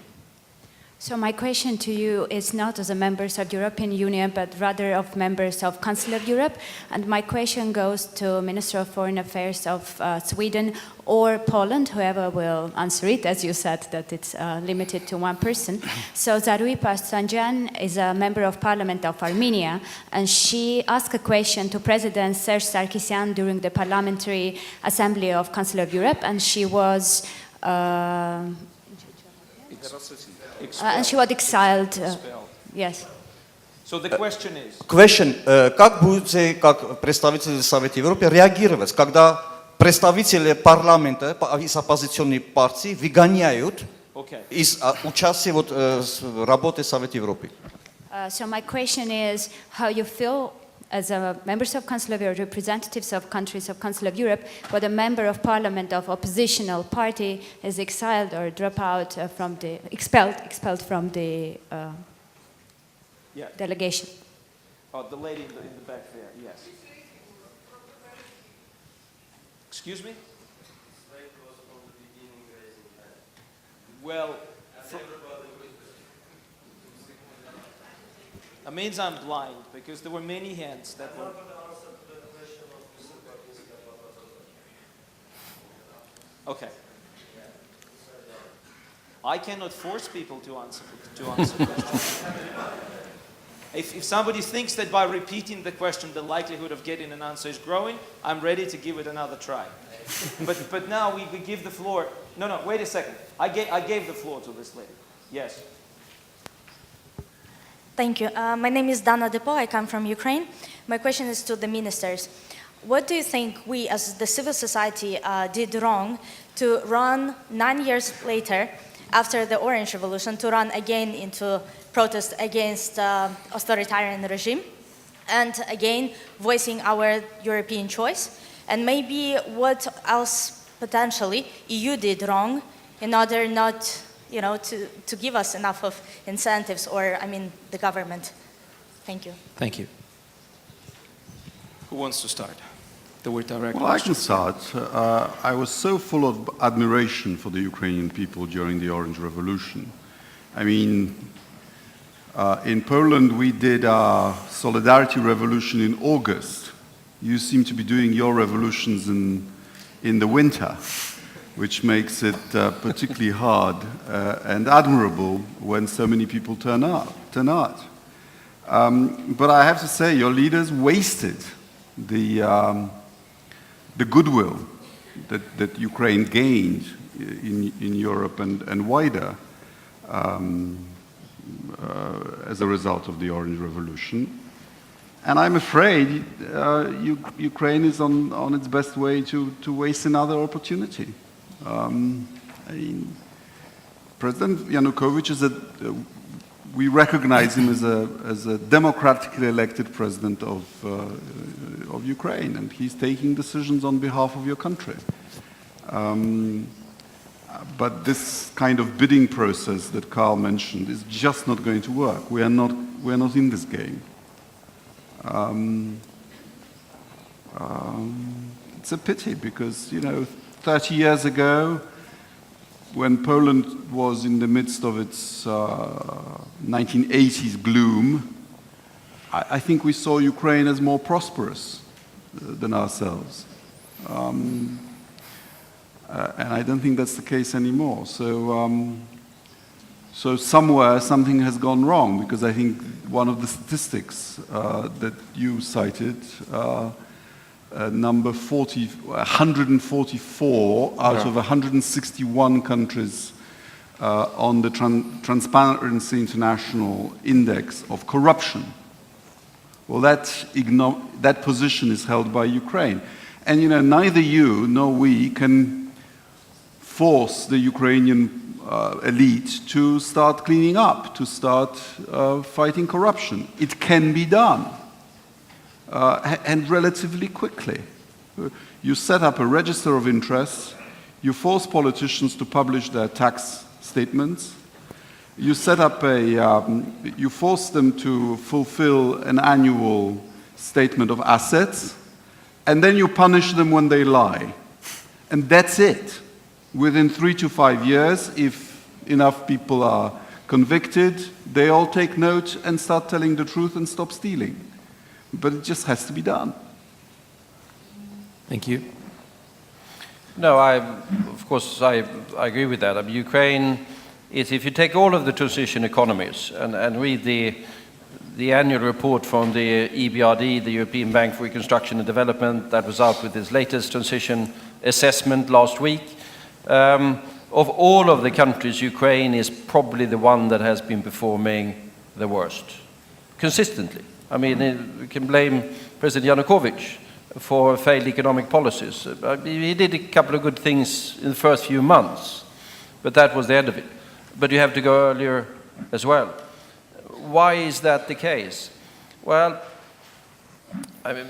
So my question to you is not as a members of the European Union, but rather of members of Council of Europe. And my question goes to Minister of Foreign Affairs of Sweden or Poland, whoever will answer it, as you said that it's limited to one person. So Zarui Pastanjan is a member of Parliament of Armenia, and she asked a question to President Serge Sarkisyan during the Parliamentary Assembly of Council of Europe, and she was exiled. Yes. So the question is. Question. Как будете, как представители Совета Европы, реагировать, когда представители парламента из оппозиционной партии выгоняют из участия в работе Совета Европы? So my question is how you feel as members of Council of Europe, representatives of countries of Council of Europe, but a member of parliament of oppositional party is exiled or expelled from the delegation. Oh, the lady in the back there, yes. Excuse me? Well, that means I'm blind, because there were many hands that were... Okay. I cannot force people to answer questions. If somebody thinks that by repeating the question the likelihood of getting an answer is growing, I'm ready to give it another try. But now we give the floor... No, wait a second. I gave the floor to this lady. Yes. Thank you. My name is Dana Depo. I come from Ukraine. My question is to the ministers. What do you think we as the civil society did wrong to run 9 years later, after the Orange Revolution, to run again into protest against authoritarian regime, and again voicing our European choice? And maybe what else potentially EU did wrong in order not to give us enough of incentives, or, the government. Thank you. Thank you. Who wants to start? the word direct Well, I can questions. start. I was so full of admiration for the Ukrainian people during the Orange Revolution. I mean, in Poland, we did our Solidarity Revolution in August. You seem to be doing your revolutions in the winter, which makes it particularly hard and admirable when so many people turn out. But I have to say, your leaders wasted the goodwill that Ukraine gained in Europe and wider as a result of the Orange Revolution. And I'm afraid Ukraine is on its best way to waste another opportunity. I mean, President Yanukovych we recognize him as a democratically elected president of Ukraine, and he's taking decisions on behalf of your country. But this kind of bidding process that Carl mentioned is just not going to work. We are not in this game. It's a pity because, 30 years ago, when Poland was in the midst of its 1980s gloom, I think we saw Ukraine as more prosperous than ourselves. And I don't think that's the case anymore. So somewhere something has gone wrong, because I think one of the statistics that you cited, number 144 out of 161 countries on the Transparency International Index of Corruption. Well, that position is held by Ukraine. And neither you nor we can force the Ukrainian elite to start cleaning up, to start fighting corruption. It can be done. And relatively quickly. You set up a register of interests, you force politicians to publish their tax statements, you force them to fulfill an annual statement of assets, and then you punish them when they lie. And that's it. Within 3 to 5 years, if enough people are convicted, they all take note and start telling the truth and stop stealing. But it just has to be done. Thank you. No, of course, I agree with that. I mean, Ukraine is, if you take all of the transition economies and read the annual report from the EBRD, the European Bank for Reconstruction and Development, that was out with its latest transition assessment last week. Of all of the countries, Ukraine is probably the one that has been performing the worst, consistently. I mean, we can blame President Yanukovych for failed economic policies. He did a couple of good things in the first few months, but that was the end of it. But you have to go earlier as well. Why is that the case? Well, I mean,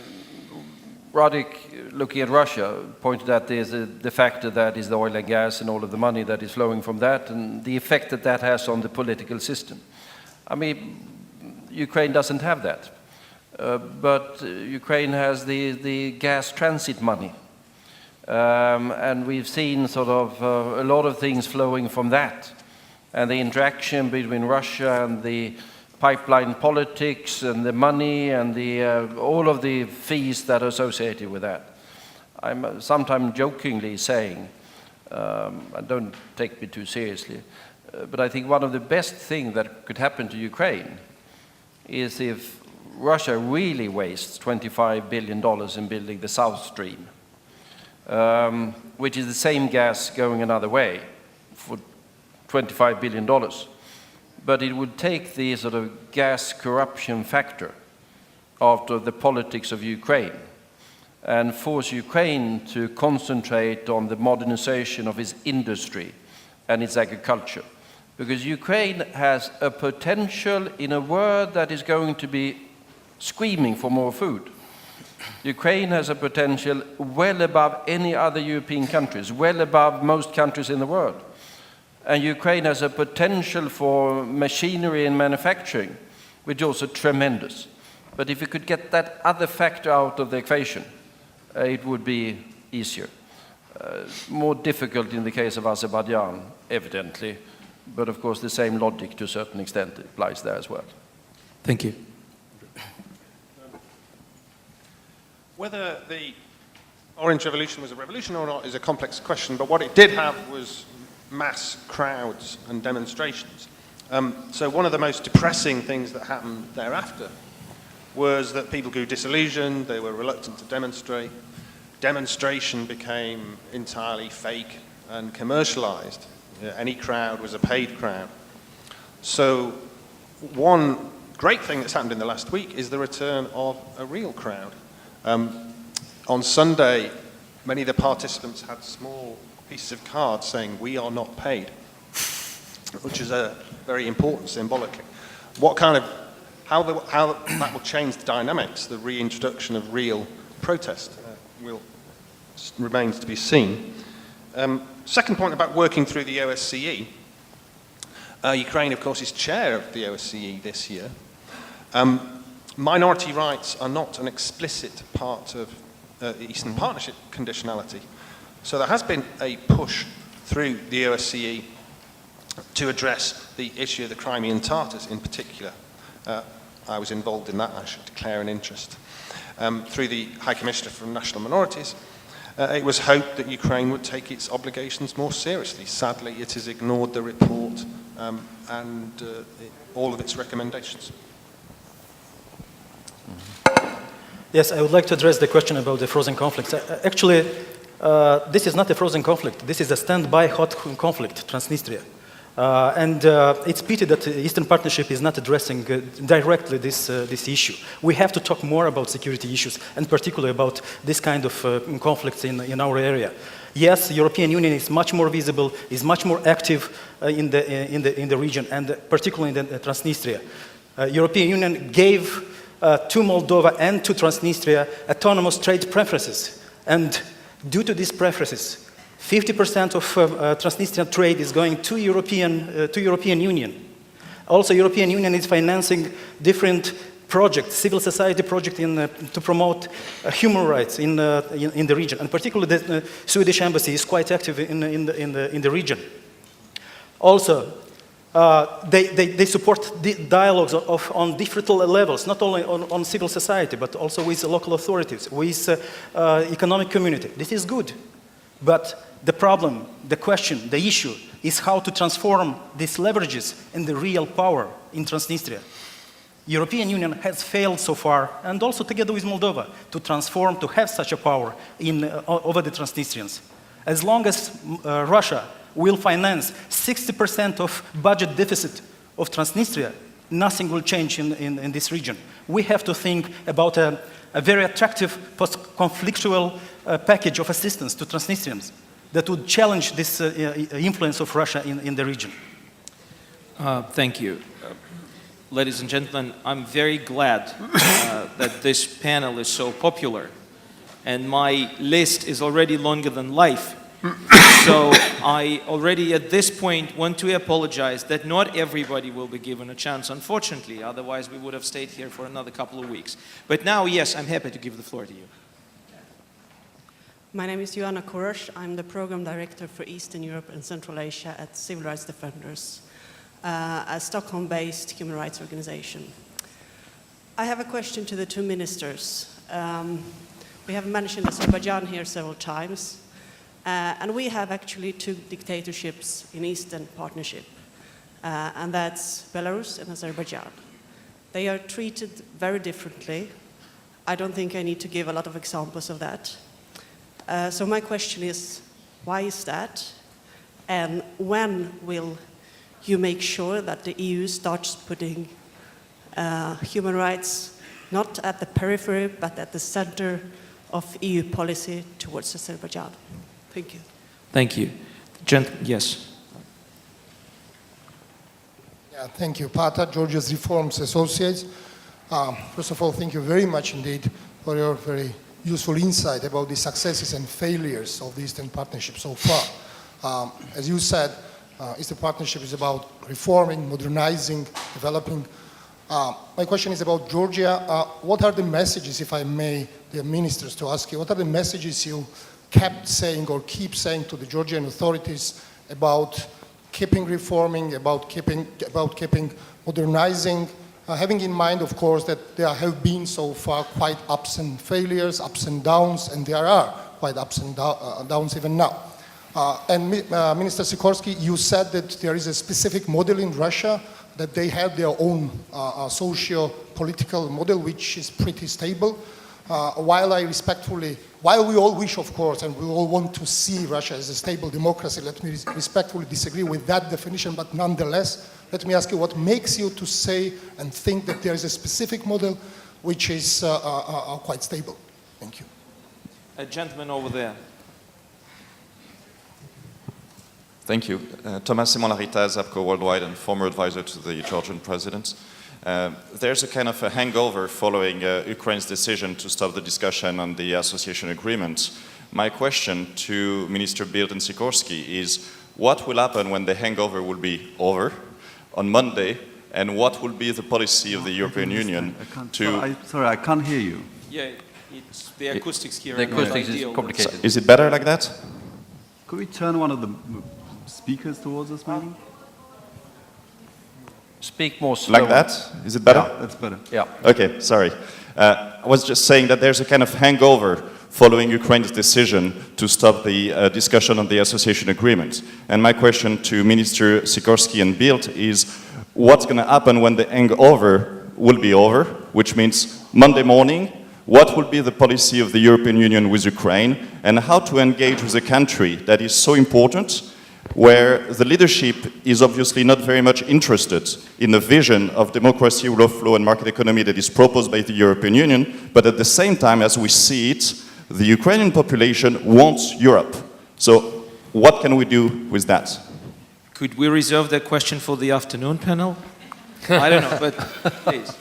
Radek, looking at Russia, pointed out there's the factor that is the oil and gas and all of the money that is flowing from that, and the effect that that has on the political system. I mean, Ukraine doesn't have that, but Ukraine has the gas transit money, and we've seen sort of a lot of things flowing from that, and the interaction between Russia and the pipeline politics and the money and all of the fees that are associated with that. I'm sometimes jokingly saying, and don't take me too seriously, but I think one of the best things that could happen to Ukraine is if Russia really wastes $25 billion in building the South Stream, which is the same gas going another way for $25 billion. But it would take the sort of gas corruption factor out of the politics of Ukraine and force Ukraine to concentrate on the modernization of its industry and its agriculture. Because Ukraine has a potential in a world that is going to be screaming for more food. Ukraine has a potential well above any other European countries, well above most countries in the world. And Ukraine has a potential for machinery and manufacturing, which is also tremendous. But if you could get that other factor out of the equation, it would be easier. More difficult in the case of Azerbaijan, evidently, but of course the same logic to a certain extent applies there as well. Thank you. Whether the Orange Revolution was a revolution or not is a complex question, but what it did have was mass crowds and demonstrations. So one of the most depressing things that happened thereafter was that people grew disillusioned, they were reluctant to demonstrate. Demonstration became entirely fake and commercialized. Any crowd was a paid crowd. So one great thing that's happened in the last week is the return of a real crowd. On Sunday, many of the participants had small pieces of cards saying, "We are not paid," which is a very important symbolically. How that will change the dynamics, the reintroduction of real protest, remains to be seen. Second point about working through the OSCE. Ukraine, of course, is chair of the OSCE this year. Minority rights are not an explicit part of the Eastern Partnership conditionality. So there has been a push through the OSCE to address the issue of the Crimean Tatars in particular. I was involved in that, I should declare an interest. Through the High Commissioner for National Minorities, it was hoped that Ukraine would take its obligations more seriously. Sadly, it has ignored the report and all of its recommendations. Yes, I would like to address the question about the frozen conflicts. Actually, this is not a frozen conflict. This is a standby hot conflict, Transnistria. And it's pity that the Eastern Partnership is not addressing directly this issue. We have to talk more about security issues, and particularly about this kind of conflicts in our area. Yes, the European Union is much more visible, is much more active in the region, and particularly in the Transnistria. European Union gave to Moldova and to Transnistria autonomous trade preferences. And due to these preferences, 50% of Transnistrian trade is going to European Union. Also, European Union is financing different projects, civil society projects to promote human rights in the region. And particularly the Swedish embassy is quite active in the region. Also, they support the dialogues on different levels, not only on civil society, but also with local authorities, with economic community. This is good. But the problem, the question, the issue is how to transform these leverages in the real power in Transnistria. European Union has failed so far, and also together with Moldova, to transform, to have such a power over the Transnistrians. As long as Russia will finance 60% of budget deficit of Transnistria, nothing will change in this region. We have to think about a very attractive post-conflictual package of assistance to Transnistrians that would challenge this influence of Russia in the region. Thank you. Ladies and gentlemen, I'm very glad that this panel is so popular, and my list is already longer than life. So I already at this point want to apologize that not everybody will be given a chance, unfortunately, otherwise we would have stayed here for another couple of weeks. But now, yes, I'm happy to give the floor to you. My name is Joanna Korosh. I'm the Program Director for Eastern Europe and Central Asia at Civil Rights Defenders, a Stockholm-based human rights organization. I have a question to the two ministers. We have mentioned Azerbaijan here several times. And we have actually two dictatorships in Eastern Partnership, and that's Belarus and Azerbaijan. They are treated very differently. I don't think I need to give a lot of examples of that. So my question is, why is that? And when will you make sure that the EU starts putting human rights not at the periphery, but at the center of EU policy towards Azerbaijan? Thank you. Thank you. Yes. Yeah, thank you. Pata, Georgia's Reforms Associates. First of all, thank you very much indeed for your very useful insight about the successes and failures of the Eastern Partnership so far. As you said, Eastern Partnership is about reforming, modernizing, developing My question is about Georgia. What are the messages, if I may, the ministers, to ask you, what are the messages you kept saying or keep saying to the Georgian authorities about keeping reforming, about keeping modernizing, having in mind, of course, that there have been so far quite ups and failures, ups and downs, and there are quite ups and downs even now. Minister Sikorsky, you said that there is a specific model in Russia, that they have their own socio-political model, which is pretty stable. While we all wish, of course, and we all want to see Russia as a stable democracy, let me respectfully disagree with that definition, but nonetheless, let me ask you what makes you to say and think that there is a specific model which is quite stable? Thank you. A gentleman over there. Thank you. Thomas Simon Larita, ZAPCO Worldwide and former advisor to the Georgian president. There's a kind of a hangover following Ukraine's decision to stop the discussion on the association agreement. My question to Minister Bildt and Sikorsky is, what will happen when the hangover will be over on Monday, and what will be the policy of the European Union to... Sorry, I can't hear you. Yeah, it's the acoustics here. The acoustics is complicated. So, is it better like that? Could we turn one of the speakers towards us, maybe? Speak more slowly. Like that? Is it better? Yeah, that's better. Yeah. Okay, sorry. I was just saying that there's a kind of hangover following Ukraine's decision to stop the discussion on the association agreement. And my question to Minister Sikorsky and Bildt is, what's going to happen when the hangover will be over, which means Monday morning? What will be the policy of the European Union with Ukraine, and how to engage with a country that is so important, where the leadership is obviously not very much interested in the vision of democracy, rule of law, and market economy that is proposed by the European Union, but at the same time, as we see it, the Ukrainian population wants Europe. So what can we do with that? Could we reserve that question for the afternoon panel? I don't know, but please.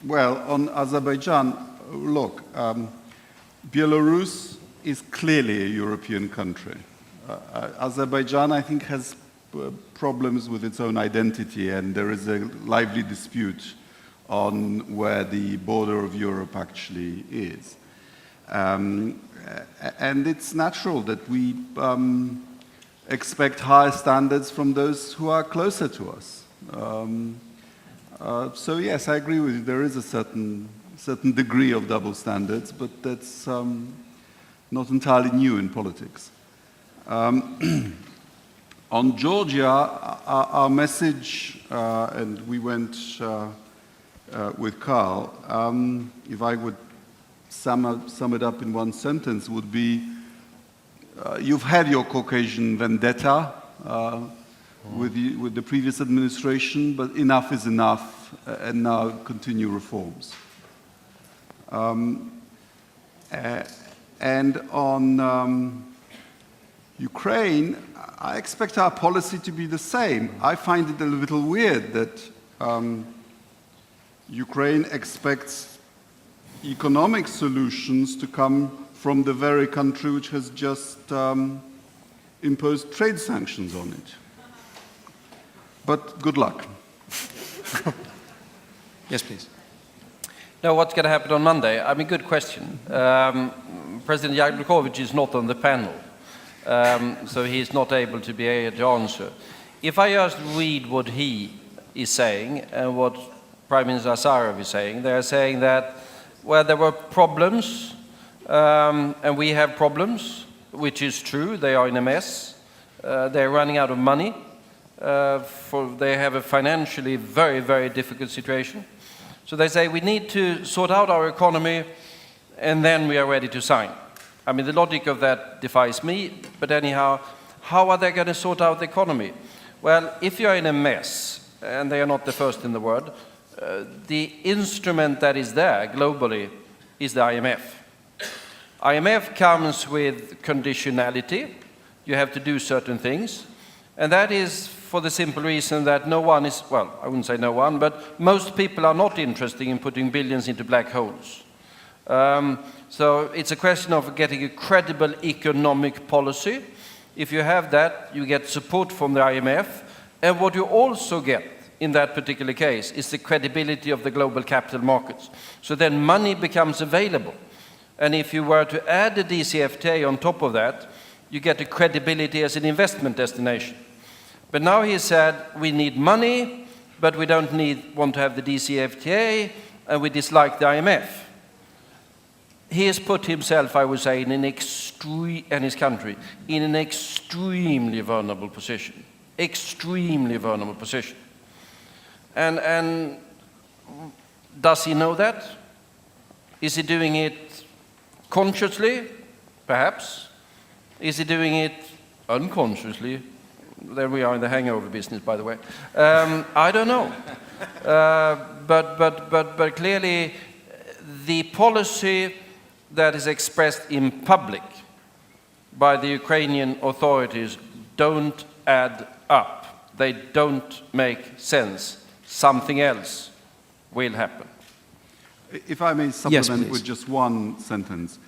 Well, on Azerbaijan, look, Belarus is clearly a European country. Azerbaijan, I think, has problems with its own identity, and there is a lively dispute on where the border of Europe actually is. And it's natural that we expect higher standards from those who are closer to us. So yes, I agree with you. There is a certain degree of double standards, but that's not entirely new in politics. On Georgia, our message, and we went with Carl, if I would sum it up in one sentence, would be, you've had your Caucasian vendetta with the previous administration, but enough is enough, and now continue reforms. And on Ukraine, I expect our policy to be the same. I find it a little weird that Ukraine expects economic solutions to come from the very country which has just imposed trade sanctions on it. But good luck. Yes, please. Now, what's going to happen on Monday? I mean, good question. President Yanukovych is not on the panel, so he's not able to be able to answer. If I just read what he is saying and what Prime Minister Azarov is saying, they're saying that, well, there were problems, and we have problems, which is true. They are in a mess. They're running out of money. They have a financially very, very difficult situation. So they say we need to sort out our economy and then we are ready to sign. I mean, the logic of that defies me, but anyhow, how are they going to sort out the economy? Well, if you're in a mess, and they are not the first in the world, the instrument that is there globally is the IMF. IMF comes with conditionality. You have to do certain things, and that is for the simple reason that no one is, well, I wouldn't say no one, but most people are not interested in putting billions into black holes. So it's a question of getting a credible economic policy. If you have that, you get support from the IMF, And what you also get in that particular case is the credibility of the global capital markets. So then money becomes available. And if you were to add the DCFTA on top of that, you get the credibility as an investment destination. But now he said, we need money, but we don't want to have the DCFTA, and we dislike the IMF. He has put himself, I would say, and his country, in an extremely vulnerable position. Extremely vulnerable position. And does he know that? Is he doing it consciously? Perhaps. Is he doing it unconsciously? There we are in the hangover business, by the way. I don't know. But clearly, the policy that is expressed in public by the Ukrainian authorities don't add up. They don't make sense. Something else will happen. If I may supplement with just one sentence.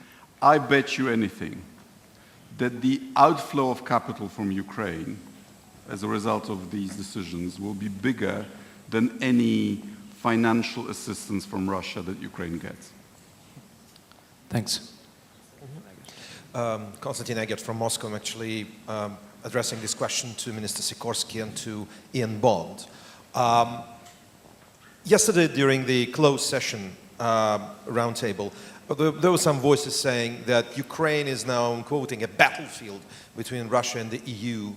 I bet you anything that the outflow of capital from Ukraine as a result of these decisions will be bigger than any financial assistance from Russia that Ukraine gets. Thanks. Konstantin Eggert from Moscow. I'm actually addressing this question to Minister Sikorsky and to Ian Bond. Yesterday, during the closed session roundtable, there were some voices saying that Ukraine is now, I'm quoting, a battlefield between Russia and the EU,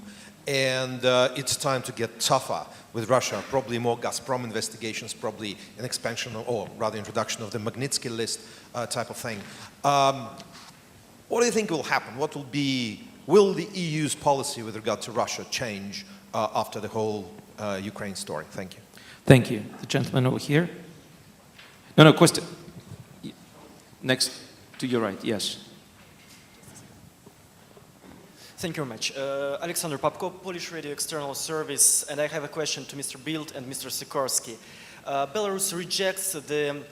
and it's time to get tougher with Russia, probably more Gazprom investigations, probably an expansion or rather introduction of the Magnitsky list type of thing. What do you think will happen? Will the EU's policy with regard to Russia change after the whole Ukraine story? Thank you. Thank you. The gentleman over here. No, question. Next to your right, yes. Thank you very much. Alexander Popko, Polish Radio External Service, and I have a question to Mr. Bildt and Mr. Sikorsky. Belarus rejects the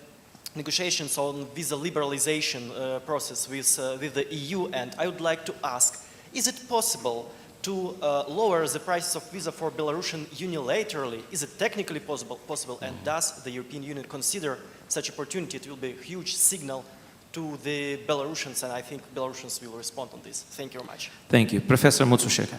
negotiations on visa liberalization process with the EU, and I would like to ask, is it possible to lower the prices of visa for Belarusian unilaterally? Is it technically possible, and does the European Union consider such opportunity? It will be a huge signal to the Belarusians, and I think Belarusians will respond on this. Thank you very much. Thank you. Professor Mutsushika.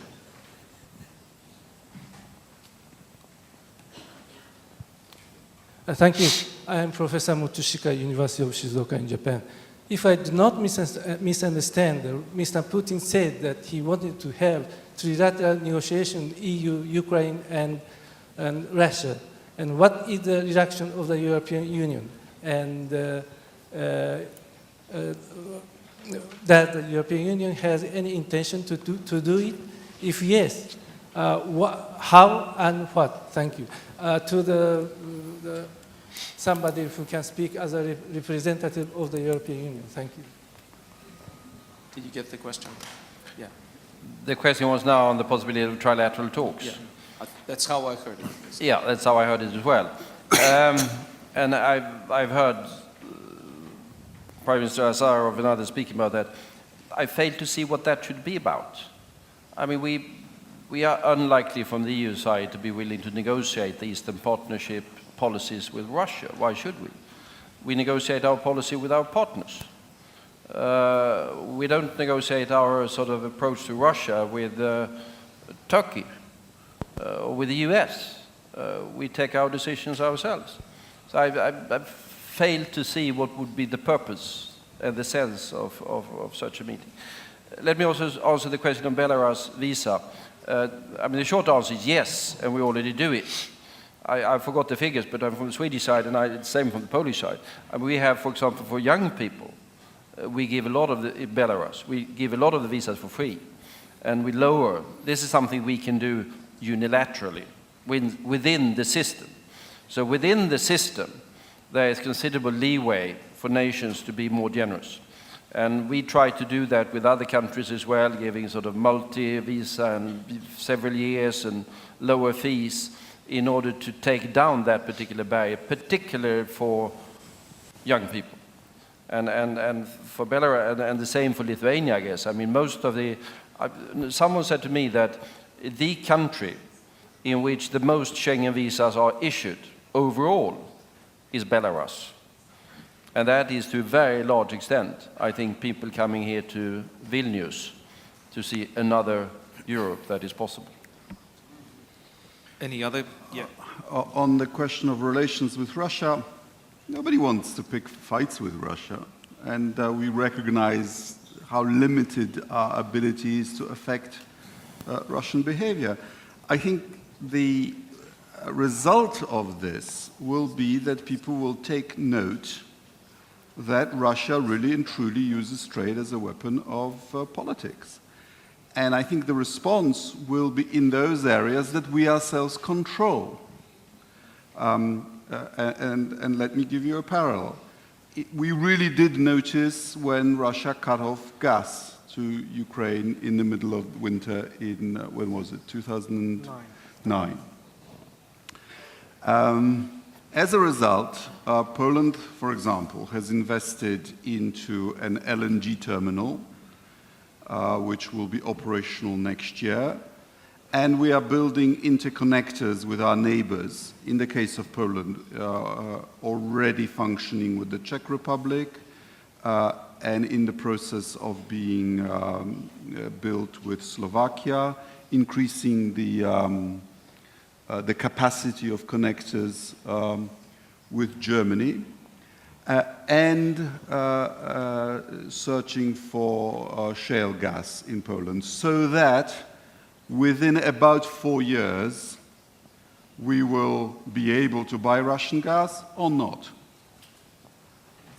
Thank you. I am Professor Mutsushika, University of Shizuoka in Japan. If I do not misunderstand, Mr. Putin said that he wanted to have trilateral negotiation, EU, Ukraine, and Russia. And what is the reaction of the European Union? And that the European Union has any intention to do it? If yes, how and what? Thank you. To somebody who can speak as a representative of the European Union. Thank you. Did you get the question? Yeah. The question was now on the possibility of trilateral talks. Yeah. That's how I heard it. Yeah, that's how I heard it as well. And I've heard Prime Minister Azarov and others speaking about that. I fail to see what that should be about. I mean, we are unlikely from the EU side to be willing to negotiate the Eastern Partnership policies with Russia. Why should we? We negotiate our policy with our partners. We don't negotiate our sort of approach to Russia with Turkey or with the US. We take our decisions ourselves. So I fail to see what would be the purpose and the sense of such a meeting. Let me also answer the question on Belarus visa. I mean, the short answer is yes, and we already do it. I forgot the figures, but I'm from the Swedish side, and it's the same from the Polish side. And we have, for example, for young people, we give a lot of the, in Belarus, we give a lot of the visas for free. And we lower, this is something we can do unilaterally within the system. So within the system, there is considerable leeway for nations to be more generous. And we try to do that with other countries as well, giving sort of multi-visa and several years and lower fees in order to take down that particular barrier, particularly for young people. And for Belarus, and the same for Lithuania, I guess. I mean, most of the, someone said to me that the country in which the most Schengen visas are issued overall is Belarus. And that is to a very large extent, I think, people coming here to Vilnius to see another Europe that is possible. Any other? Yeah. On the question of relations with Russia, nobody wants to pick fights with Russia. And we recognize how limited our ability is to affect Russian behavior. I think the result of this will be that people will take note that Russia really and truly uses trade as a weapon of politics. And I think the response will be in those areas that we ourselves control. And let me give you a parallel. We really did notice when Russia cut off gas to Ukraine in the middle of winter in, when was it, 2009. As a result, Poland, for example, has invested into an LNG terminal, which will be operational next year. And we are building interconnectors with our neighbors, in the case of Poland, already functioning with the Czech Republic, and in the process of being built with Slovakia, increasing the capacity of connectors with Germany, and searching for shale gas in Poland, so that within about 4 years, we will be able to buy Russian gas or not.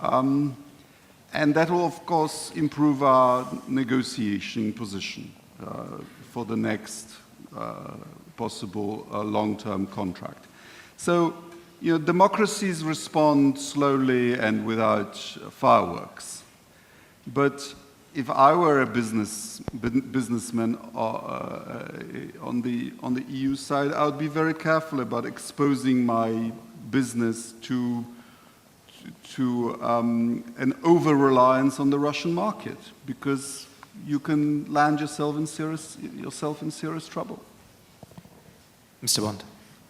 And that will, of course, improve our negotiation position for the next possible long-term contract. So, democracies respond slowly and without fireworks. But if I were a businessman on the EU side, I would be very careful about exposing my business to an over-reliance on the Russian market, because you can land yourself in serious trouble. Mr. Bond.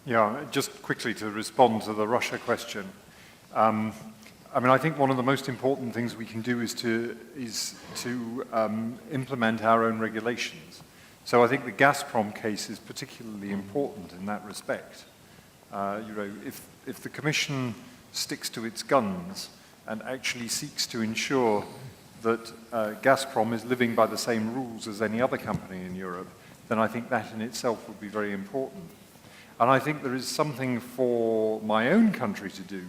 Yeah, just quickly to respond to the Russia question. I think one of the most important things we can do is to implement our own regulations. So I think the Gazprom case is particularly important in that respect. If the Commission sticks to its guns and actually seeks to ensure that Gazprom is living by the same rules as any other company in Europe, then I think that in itself would be very important. And I think there is something for my own country to do,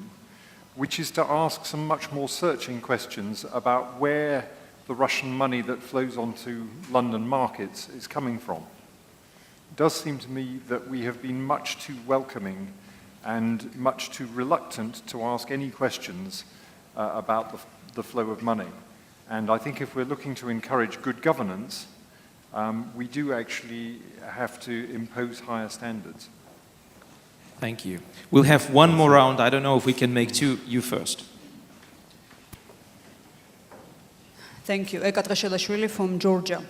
which is to ask some much more searching questions about where the Russian money that flows onto London markets is coming from. It does seem to me that we have been much too welcoming and much too reluctant to ask any questions about the flow of money. And I think if we're looking to encourage good governance, we do actually have to impose higher standards. Thank you. We'll have one more round. I don't know if we can make two. You first. Thank you. Eka Trashilashvili from Georgia.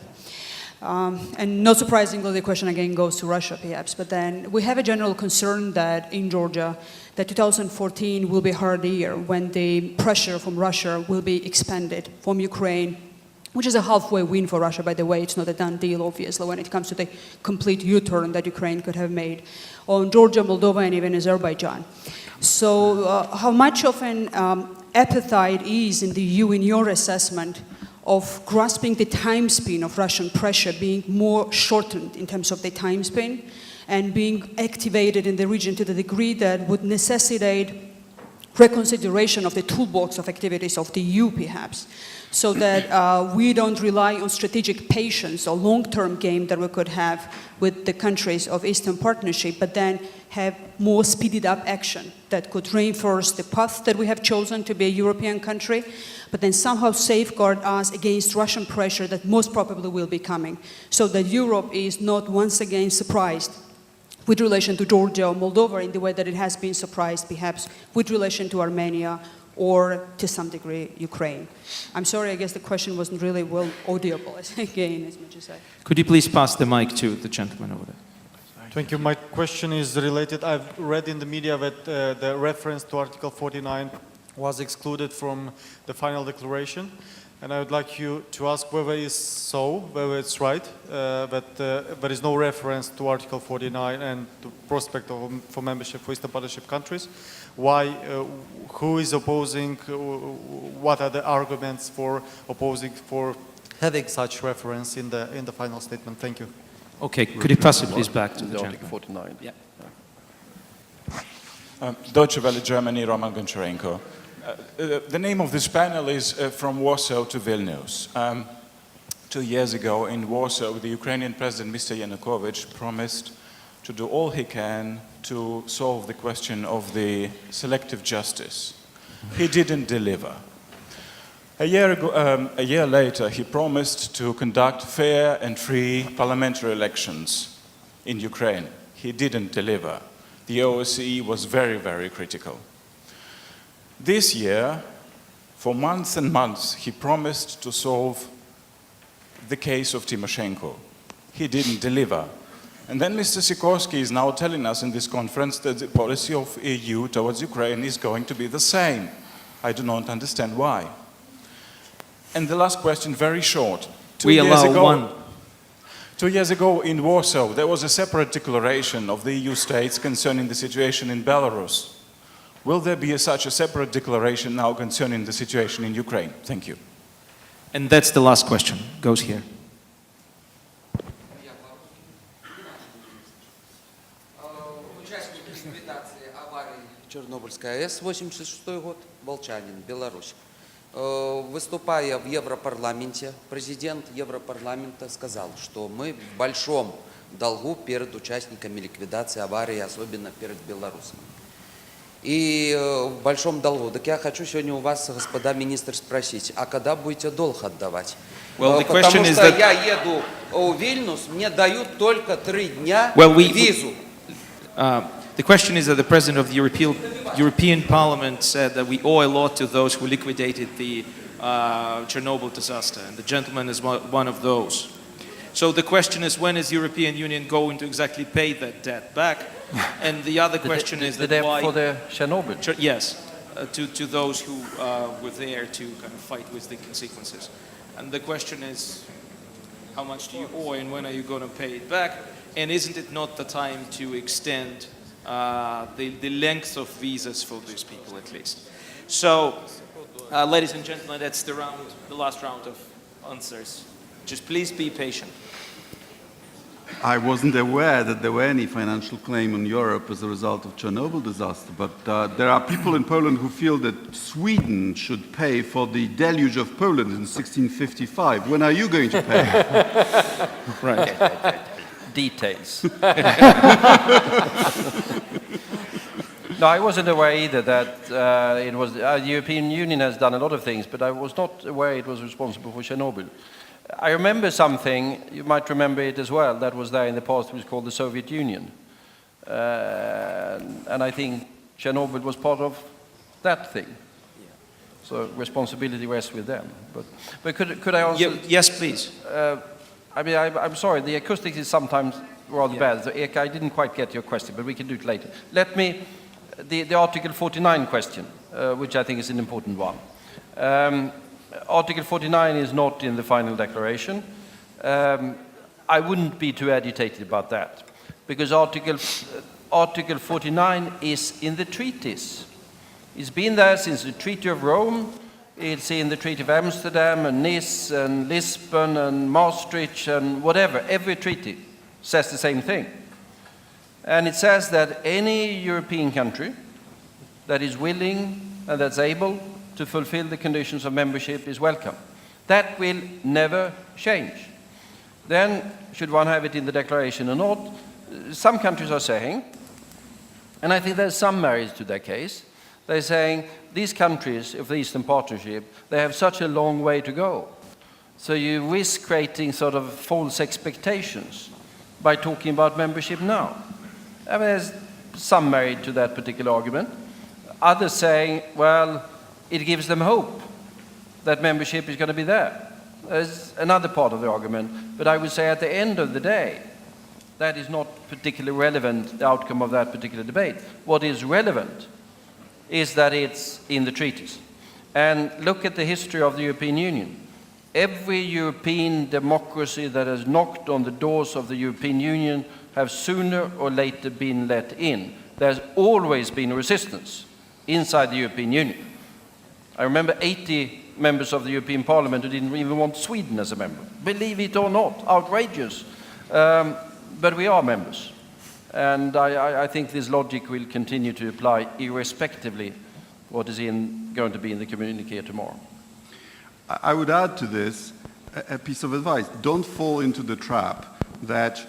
And not surprisingly, the question again goes to Russia, perhaps. But then we have a general concern that in Georgia, that 2014 will be a hard year when the pressure from Russia will be expanded from Ukraine, which is a halfway win for Russia, by the way. It's not a done deal, obviously, when it comes to the complete U-turn that Ukraine could have made on Georgia, Moldova, and even Azerbaijan. So how much of an appetite is in the EU, in your assessment, of grasping the time span of Russian pressure being more shortened in terms of the time span and being activated in the region to the degree that would necessitate reconsideration of the toolbox of activities of the EU, perhaps, so that we don't rely on strategic patience or long-term game that we could have with the countries of Eastern Partnership, but then have more speeded up action that could reinforce the path that we have chosen to be a European country, but then somehow safeguard us against Russian pressure that most probably will be coming, so that Europe is not once again surprised with relation to Georgia or Moldova in the way that it has been surprised, perhaps, with relation to Armenia or, to some degree, Ukraine. I'm sorry, I guess the question wasn't really well audible, again, as much as I... Could you please pass the mic to the gentleman over there? Thank you. My question is related. I've read in the media that the reference to Article 49 was excluded from the final declaration. And I would like you to ask whether it's so, whether it's right, that there is no reference to Article 49 and the prospect for membership for Eastern Partnership countries. Why, who is opposing, what are the arguments for opposing, for having such reference in the final statement? Thank you. Okay, could you pass it please back to the Article gentleman? 49. Yeah. Deutsche Welle, Germany, Roman Goncharenko. The name of this panel is From Warsaw to Vilnius. 2 years ago in Warsaw, the Ukrainian President, Mr. Yanukovych, promised to do all he can to solve the question of the selective justice. He didn't deliver. A year later, he promised to conduct fair and free parliamentary elections in Ukraine. He didn't deliver. The OSCE was very, very critical. This year, for months and months, he promised to solve the case of Tymoshenko. He didn't deliver. And then Mr. Sikorski is now telling us in this conference that the policy of EU towards Ukraine is going to be the same. I do not understand why. And the last question, very short. 2 years ago in Warsaw, there was a separate declaration of the EU states concerning the situation in Belarus. Will there be such a separate declaration now concerning the situation in Ukraine? Thank you. And that's the last question. Goes here. Участник ликвидации аварии Чернобыльской АЭС, 86 год, Волчанин, Беларусь. Выступая в Европарламенте, президент Европарламента сказал, что мы в большом долгу перед участниками ликвидации аварии, особенно перед Беларусью. И в большом долгу. Так я хочу сегодня у вас, господа министры, спросить, а когда будете долг отдавать? Потому что я еду в Вильнюс, мне дают только 3 дня визу. The question is that the President of the European Parliament said that we owe a lot to those who liquidated the Chernobyl disaster, and the gentleman is one of those. So the question is, when is the European Union going to exactly pay that debt back? And the other question is that why... for the Chernobyl? Yes, to those who were there to kind of fight with the consequences. And the question is, how much do you owe and when are you going to pay it back? And isn't it not the time to extend the length of visas for these people at least? So, ladies and gentlemen, that's the last round of answers. Just please be patient. I wasn't aware that there were any financial claim on Europe as a result of Chernobyl disaster, but there are people in Poland who feel that Sweden should pay for the deluge of Poland in 1655. When are you going to pay? Right. Details. No, I wasn't aware either that it was the European Union has done a lot of things, but I was not aware it was responsible for Chernobyl. I remember something, you might remember it as well, that was there in the past, which was called the Soviet Union. And I think Chernobyl was part of that thing. So responsibility rests with them. But could I also... Yes, please. I mean, I'm sorry, the acoustics is sometimes rather bad. So, Eka, I didn't quite get your question, but we can do it later. Let me, the Article 49 question, which I think is an important one. Article 49 is not in the final declaration. I wouldn't be too agitated about that, because Article 49 is in the treaties. It's been there since the Treaty of Rome. It's in the Treaty of Amsterdam and Nice and Lisbon and Maastricht and whatever. Every treaty says the same thing. And it says that any European country that is willing and that's able to fulfill the conditions of membership is welcome. That will never change. Then, should one have it in the declaration or not, some countries are saying, and I think there's some merit to their case, they're saying these countries of the Eastern Partnership, they have such a long way to go. So you risk creating sort of false expectations by talking about membership now. I mean, there's some merit to that particular argument. Others saying, well, it gives them hope that membership is going to be there. There's another part of the argument. But I would say at the end of the day, that is not particularly relevant, the outcome of that particular debate. What is relevant is that it's in the treaties. And look at the history of the European Union. Every European democracy that has knocked on the doors of the European Union have sooner or later been let in. There's always been resistance inside the European Union. I remember 80 members of the European Parliament who didn't even want Sweden as a member. Believe it or not, outrageous. But we are members. And I think this logic will continue to apply irrespectively what is going to be in the communique tomorrow. I would add to this a piece of advice. Don't fall into the trap that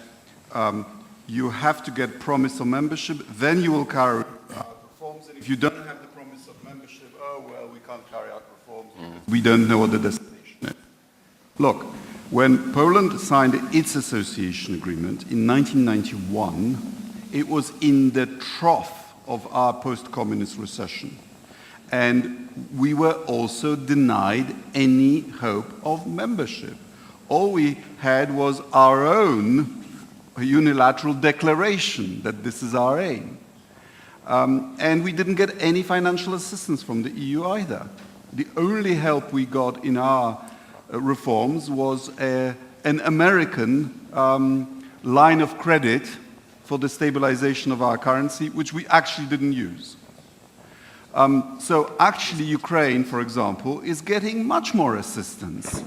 you have to get promise of membership, then you will carry out reforms. And if you don't have the promise of membership, oh, well, we can't carry out reforms because we don't know what the destination is. Look, when Poland signed its association agreement in 1991, it was in the trough of our post-communist recession. And we were also denied any hope of membership. All we had was our own unilateral declaration that this is our aim. And we didn't get any financial assistance from the EU either. The only help we got in our reforms was an American line of credit for the stabilization of our currency, which we actually didn't use. So actually Ukraine, for example, is getting much more assistance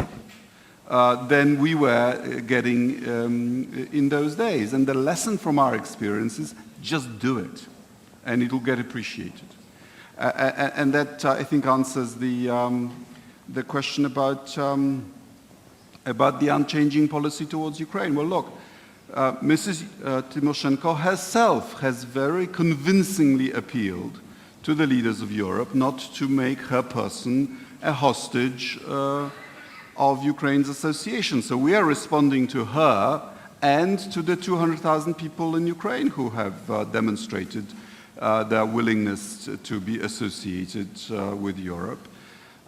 than we were getting in those days. And the lesson from our experience is just do it, and it will get appreciated. And that, I think, answers the question about the unchanging policy towards Ukraine. Well, look, Mrs. Tymoshenko herself has very convincingly appealed to the leaders of Europe not to make her person a hostage of Ukraine's association. So we are responding to her and to the 200,000 people in Ukraine who have demonstrated their willingness to be associated with Europe.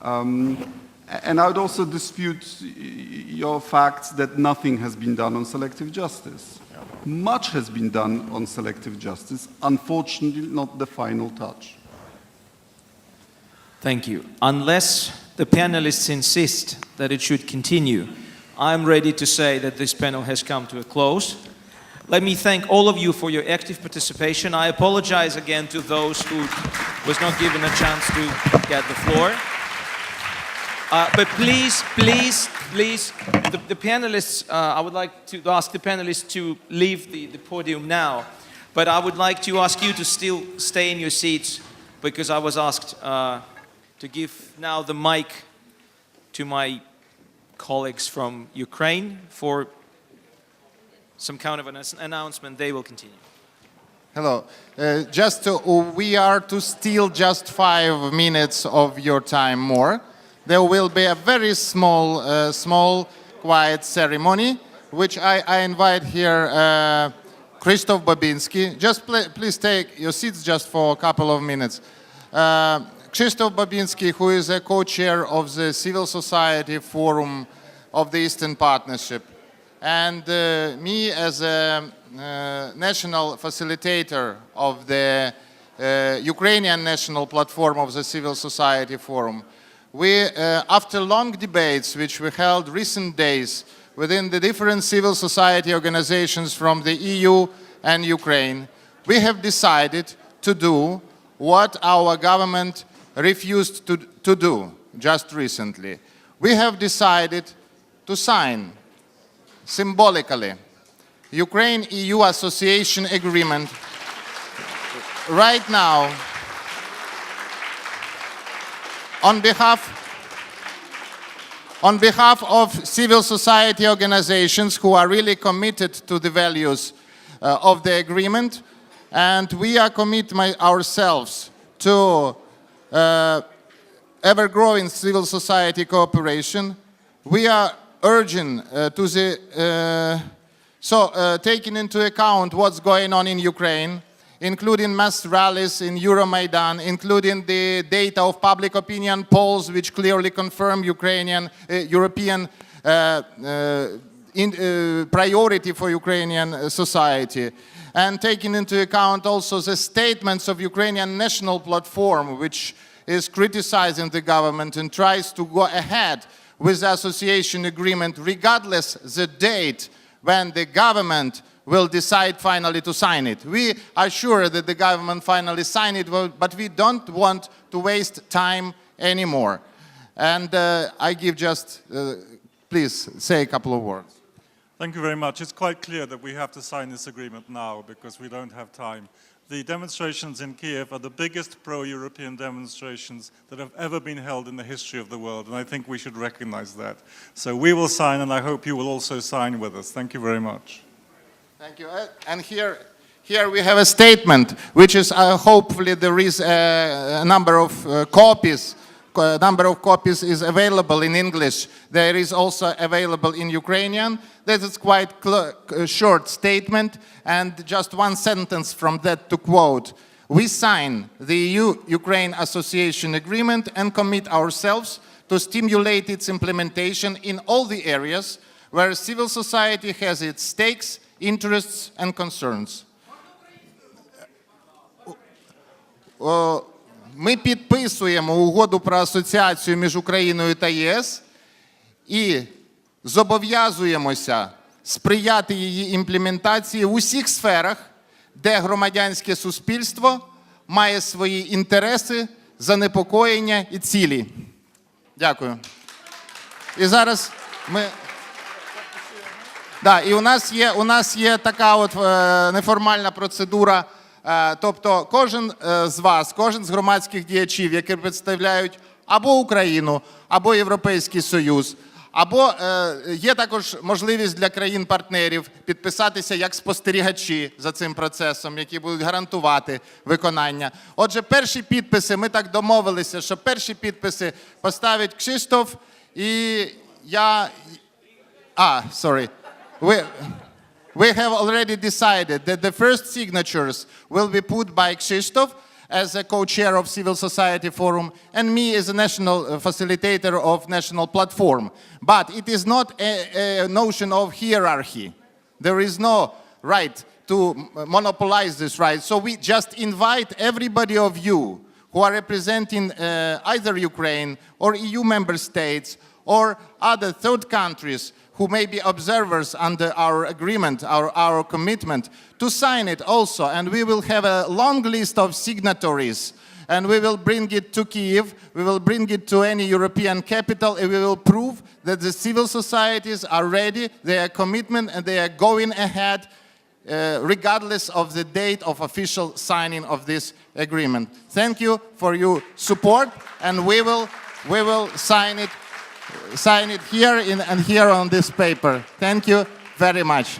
And I would also dispute your facts that nothing has been done on selective justice. Much has been done on selective justice, unfortunately not the final touch. Thank you. Unless the panelists insist that it should continue, I'm ready to say that this panel has come to a close. Let me thank all of you for your active participation. I apologize again to those who was not given a chance to get the floor. But please, the panelists, I would like to ask the panelists to leave the podium now. But I would like to ask you to still stay in your seats, because I was asked to give now the mic to my colleagues from Ukraine for some kind of an announcement. They will continue. Hello. We are to steal just 5 minutes of your time more. There will be a very small, quiet ceremony, which I invite here Krzysztof Babinski. Just please take your seats just for a couple of minutes. Krzysztof Babinski, who is a co-chair of the Civil Society Forum of the Eastern Partnership, and me as a national facilitator of the Ukrainian National Platform of the Civil Society Forum. We, after long debates which we held recent days within the different civil society organizations from the EU and Ukraine, we have decided to do what our government refused to do just recently. We have decided to sign, symbolically, Ukraine-EU Association Agreement right now on behalf of civil society organizations who are really committed to the values of the agreement, and we are committed ourselves to ever-growing civil society cooperation. We are urging taking into account what's going on in Ukraine, including mass rallies in Euromaidan, including the data of public opinion polls which clearly confirm European priority for Ukrainian society. And taking into account also the statements of Ukrainian National Platform, which is criticizing the government and tries to go ahead with the association agreement regardless the date when the government will decide finally to sign it. We are sure that the government finally sign it, but we don't want to waste time anymore. And I give just, please say a couple of words. Thank you very much. It's quite clear that we have to sign this agreement now because we don't have time. The demonstrations in Kiev are the biggest pro-European demonstrations that have ever been held in the history of the world, and I think we should recognize that. So we will sign, and I hope you will also sign with us. Thank you very much. Thank you. And here we have a statement, which is hopefully there is a number of copies. Number of copies is available in English. There is also available in Ukrainian. That is quite a short statement, and just one sentence from that to quote. We sign the EU-Ukraine Association Agreement and commit ourselves to stimulate its implementation in all the areas where civil society has its stakes, interests and concerns. Ми підписуємо угоду про асоціацію між Україною та ЄС і зобов'язуємося сприяти її імплементації в усіх сферах, де громадянське суспільство має свої інтереси, занепокоєння і цілі. Дякую. І зараз ми... Да, і у нас є така от неформальна процедура. Тобто кожен з вас, кожен з громадських діячів, які представляють або Україну, або Європейський Союз, або є також можливість для країн-партнерів підписатися як спостерігачі за цим процесом, які будуть гарантувати виконання. Отже, перші підписи, ми так домовилися, що перші підписи поставить Кшиштоф і я... sorry. We have already decided that the first signatures will be put by Krzysztof as a co-chair of Civil Society Forum and me as a national facilitator of National Platform. But it is not a notion of hierarchy. There is no right to monopolize this right. So we just invite everybody of you who are representing either Ukraine or EU member states or other third countries who may be observers under our agreement, our commitment, to sign it also. And we will have a long list of signatories. And we will bring it to Kyiv, we will bring it to any European capital, and we will prove that the civil societies are ready, they are commitment, and they are going ahead regardless of the date of official signing of this agreement. Thank you for your support, and we will sign it here and here on this paper. Thank you very much.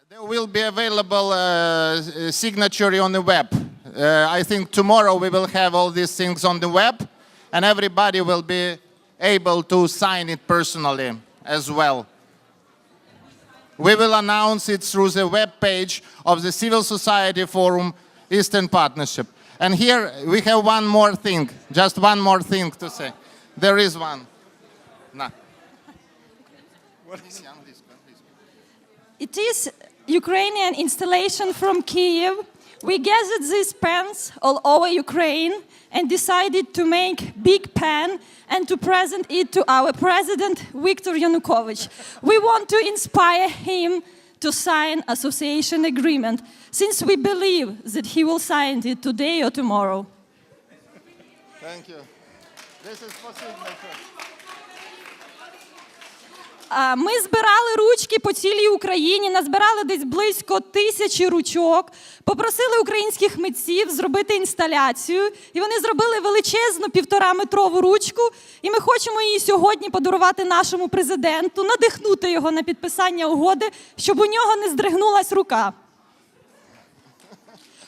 There will be available signature on the web. I think tomorrow we will have all these things on the web, and everybody will be able to sign it personally as well. We will announce it through the web page of the Civil Society Forum Eastern Partnership. And here we have one more thing, just one more thing to say. There is one. No. It is Ukrainian installation from Kyiv. We gathered these pens all over Ukraine and decided to make big pen and to present it to our president, Viktor Yanukovych. We want to inspire him to sign association agreement, since we believe that he will sign it today or tomorrow. Thank you. This is for signature. Ми збирали ручки по цілій Україні, назбирали десь близько 1000 ручок, попросили українських митців зробити інсталяцію, і вони зробили величезну 1,5-метрову ручку, і ми хочемо її сьогодні подарувати нашому президенту, надихнути його на підписання угоди, щоб у нього не здригнулась рука.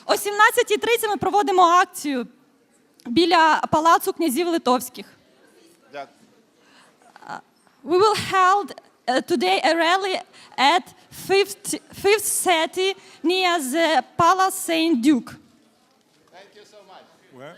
О 17:30 ми проводимо акцію біля Палацу князів Литовських. We will hold today a rally at Fifth City near the Palace Saint Duke. Thank you so much. Where?